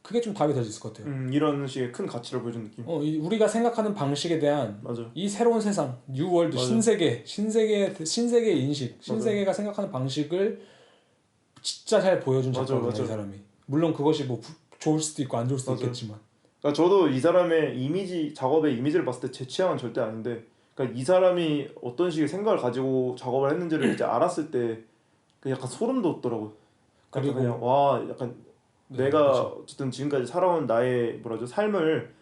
[SPEAKER 2] 그게 좀 답이 될 수 있을 것 같아요.
[SPEAKER 3] 이런 식의 큰 가치를 보여주는 느낌.
[SPEAKER 2] 우리가 생각하는 방식에 대한 이 새로운 세상, 뉴월드, 신세계의 인식, 신세계가 생각하는 방식을 진짜 잘 보여준 작가구나 이 사람이. 물론 그것이 뭐 좋을 수도 있고 안 좋을 수도 있겠지만.
[SPEAKER 3] 그러니까 저도 이 사람의 작업의 이미지를 봤을 때 제 취향은 절대 아닌데, 그러니까 이 사람이 어떤 식의 생각을 가지고 작업을 했는지를 이제 알았을 때 그 약간 소름 돋더라고요. 그리고 그냥 약간 내가 그렇죠. 어쨌든 지금까지 살아온 나의 삶을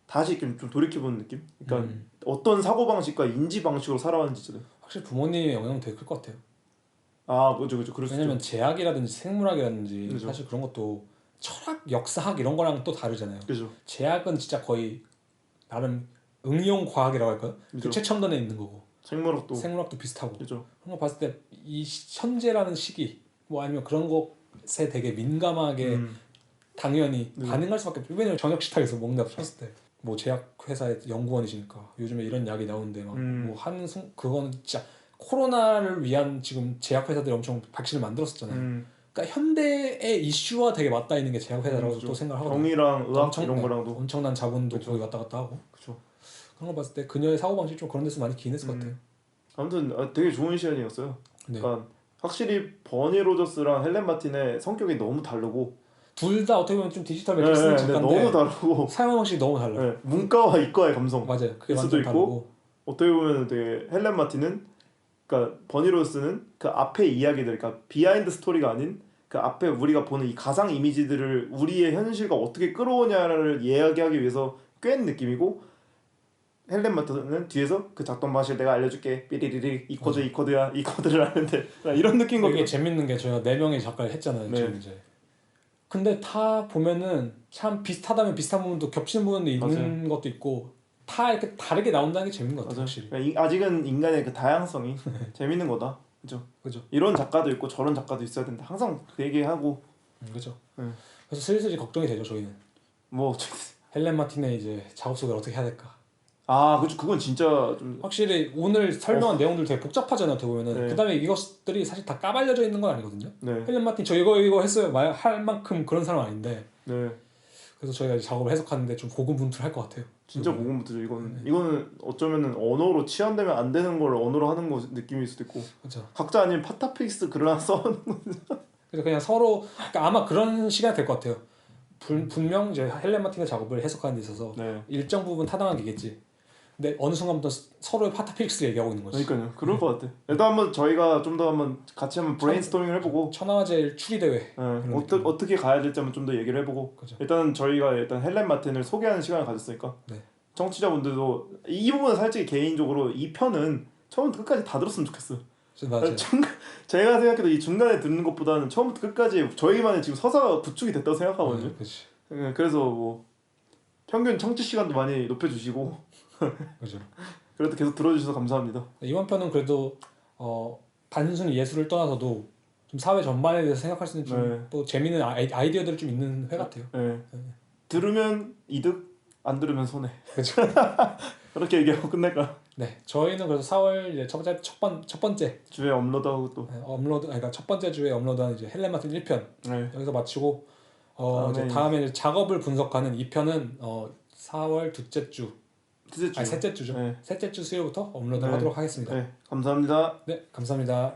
[SPEAKER 3] 다시 좀 돌이켜보는 느낌. 그러니까 어떤 사고 방식과 인지 방식으로 살아왔는지.
[SPEAKER 2] 확실히 부모님의 영향은 되게 클 것 같아요.
[SPEAKER 3] 그렇죠. 그럴 수
[SPEAKER 2] 왜냐면 제약이라든지 생물학이라든지
[SPEAKER 3] 그렇죠.
[SPEAKER 2] 사실 그런 것도 철학, 역사학 이런 거랑 또 다르잖아요.
[SPEAKER 3] 그렇죠.
[SPEAKER 2] 제약은 진짜 거의 나름 응용 과학이라고 할까요? 그 최첨단에 있는 거고. 생물학도 비슷하고.
[SPEAKER 3] 그렇죠.
[SPEAKER 2] 그런 거 봤을 때 이 현재라는 시기 아니면 그런 것에 되게 민감하게 당연히 반응할 수밖에 없죠. 왜냐면 저녁 식탁에서 먹는다 쳤을 때 뭐 제약 회사의 연구원이시니까 요즘에 이런 약이 나오는데 그거는 진짜 코로나를 위한 지금 제약 회사들이 엄청 백신을 만들었었잖아요. 그러니까 현대의 이슈와 되게 맞닿아 있는 게 제약 회사라고 또 생각하거든요.
[SPEAKER 3] 병이랑 의학 이런 거랑도
[SPEAKER 2] 엄청난 자본도 거기 왔다 갔다 하고. 그렇죠. 그런 거 봤을 때 그녀의 사고 방식이 좀 그런 데서 많이 기인했을 것 같아요.
[SPEAKER 3] 아무튼 되게 좋은 시간이었어요. 그러니까 확실히 버니 로저스랑 헬렌 마틴의 성격이 너무 다르고
[SPEAKER 2] 둘 다 어떻게 보면 좀 디지털 매트릭스는 작가인데
[SPEAKER 3] 너무 다르고
[SPEAKER 2] 사용 방식이 너무 달라요.
[SPEAKER 3] 문과와 이과의 감성.
[SPEAKER 2] 맞아요. 그게
[SPEAKER 3] 수도
[SPEAKER 2] 완전
[SPEAKER 3] 있고
[SPEAKER 2] 다르고.
[SPEAKER 3] 어떻게 보면 되게 헬렌 마틴은 그러니까 버니 로저스는 그 앞에 이야기들, 그러니까 비하인드 스토리가 아닌 그 그 앞에 우리가 보는 이 가상 이미지들을 우리의 현실과 어떻게 끌어오냐를 이야기하기 위해서 꿰는 느낌이고, 헬렌 마트는 뒤에서 그 작동 방식을 내가 알려줄게, 삐리리리 이 코드 이 코드야, 이 코드를 하는데 이런 느낌인 거죠.
[SPEAKER 2] 이게 재밌는 게 저희가 4명의 작가를 했잖아요.
[SPEAKER 3] 네.
[SPEAKER 2] 지금 이제. 근데 다 보면은 참 비슷하다면 비슷한 부분도 겹치는 부분도 있는
[SPEAKER 3] 맞아요.
[SPEAKER 2] 것도 있고 다 이렇게 다르게 나온다는 게 재밌는 것 같아요. 확실히.
[SPEAKER 3] 그러니까 아직은 인간의 그 다양성이 재밌는 거다. 그죠? 이런 작가도 있고 저런 작가도 있어야 된다. 항상 그 얘기하고.
[SPEAKER 2] 그죠. 그래서 슬슬 걱정이 되죠 저희는.
[SPEAKER 3] 뭐
[SPEAKER 2] 헬렌 마틴의 이제 작업 속을 어떻게 해야 될까.
[SPEAKER 3] 그죠. 그건 진짜 좀
[SPEAKER 2] 확실히 오늘 설명한 내용들 되게 복잡하잖아요. 어떻게 보면은.
[SPEAKER 3] 네.
[SPEAKER 2] 그다음에 이것들이 사실 다 까발려져 있는 건 아니거든요.
[SPEAKER 3] 네.
[SPEAKER 2] 헬렌 마틴 저 이거 했어요. 할 만큼 그런 사람 아닌데.
[SPEAKER 3] 네.
[SPEAKER 2] 그래서 저희가 이제 작업을 해석하는데 좀 고군분투할 것 같아요.
[SPEAKER 3] 진짜 고군분투죠. 이거는 어쩌면은 언어로 치환되면 안 되는 걸 언어로 하는 거 느낌일 수도 있고.
[SPEAKER 2] 그렇죠.
[SPEAKER 3] 각자 아니면 파타픽스 글 하나 써는
[SPEAKER 2] 그래서 그냥 서로 그러니까 아마 그런 시간이 될 것 같아요. 분명 이제 헬렌 마틴의 작업을 해석하는 데 있어서
[SPEAKER 3] 네.
[SPEAKER 2] 일정 부분 타당한 게겠지. 근데 어느 순간부터 서로의 파타픽스를 얘기하고 있는 거지.
[SPEAKER 3] 그러니까요. 그럴 것 같아. 일단 한번 저희가 좀 더 한번 같이 한번 브레인스토밍을 해보고
[SPEAKER 2] 천하화제일 추리 대회.
[SPEAKER 3] 어떻게 가야 될지 한번 좀 더 얘기를 해보고.
[SPEAKER 2] 그죠.
[SPEAKER 3] 일단 저희가 헬렌 마틴을 소개하는 시간을 가졌으니까.
[SPEAKER 2] 네.
[SPEAKER 3] 청취자분들도 이 부분은 솔직히 개인적으로 이 편은 처음부터 끝까지 다 들었으면 좋겠어요.
[SPEAKER 2] 맞아요.
[SPEAKER 3] 제가 생각해도 이 중간에 듣는 것보다는 처음부터 끝까지 저희만의 지금 서사가 구축이 됐다고 생각하거든요. 그래서 뭐 평균 청취 시간도 많이 높여주시고
[SPEAKER 2] 그죠.
[SPEAKER 3] 그래도 계속 들어주셔서 감사합니다.
[SPEAKER 2] 이번 편은 그래도 단순히 예술을 떠나서도 좀 사회 전반에 대해서 생각할 수 있는 좀 또 재미있는 아이디어들이 좀 있는 회 같아요.
[SPEAKER 3] 네. 들으면 이득, 안 들으면 손해.
[SPEAKER 2] 그렇죠.
[SPEAKER 3] 그렇게 얘기하고 끝낼까?
[SPEAKER 2] 네, 저희는 그래서 4월 이제 첫 번째
[SPEAKER 3] 주에 업로드하고 또
[SPEAKER 2] 그러니까 첫 번째 주에 업로드한 이제 헬렌 마틴 1편 여기서 마치고
[SPEAKER 3] 다음에
[SPEAKER 2] 다음에 이제 작업을 분석하는 2편은 4월 둘째 주. 셋째 주죠. 셋째 주 수요일부터 업로드하도록 하겠습니다.
[SPEAKER 3] 네, 감사합니다.
[SPEAKER 2] 네, 감사합니다.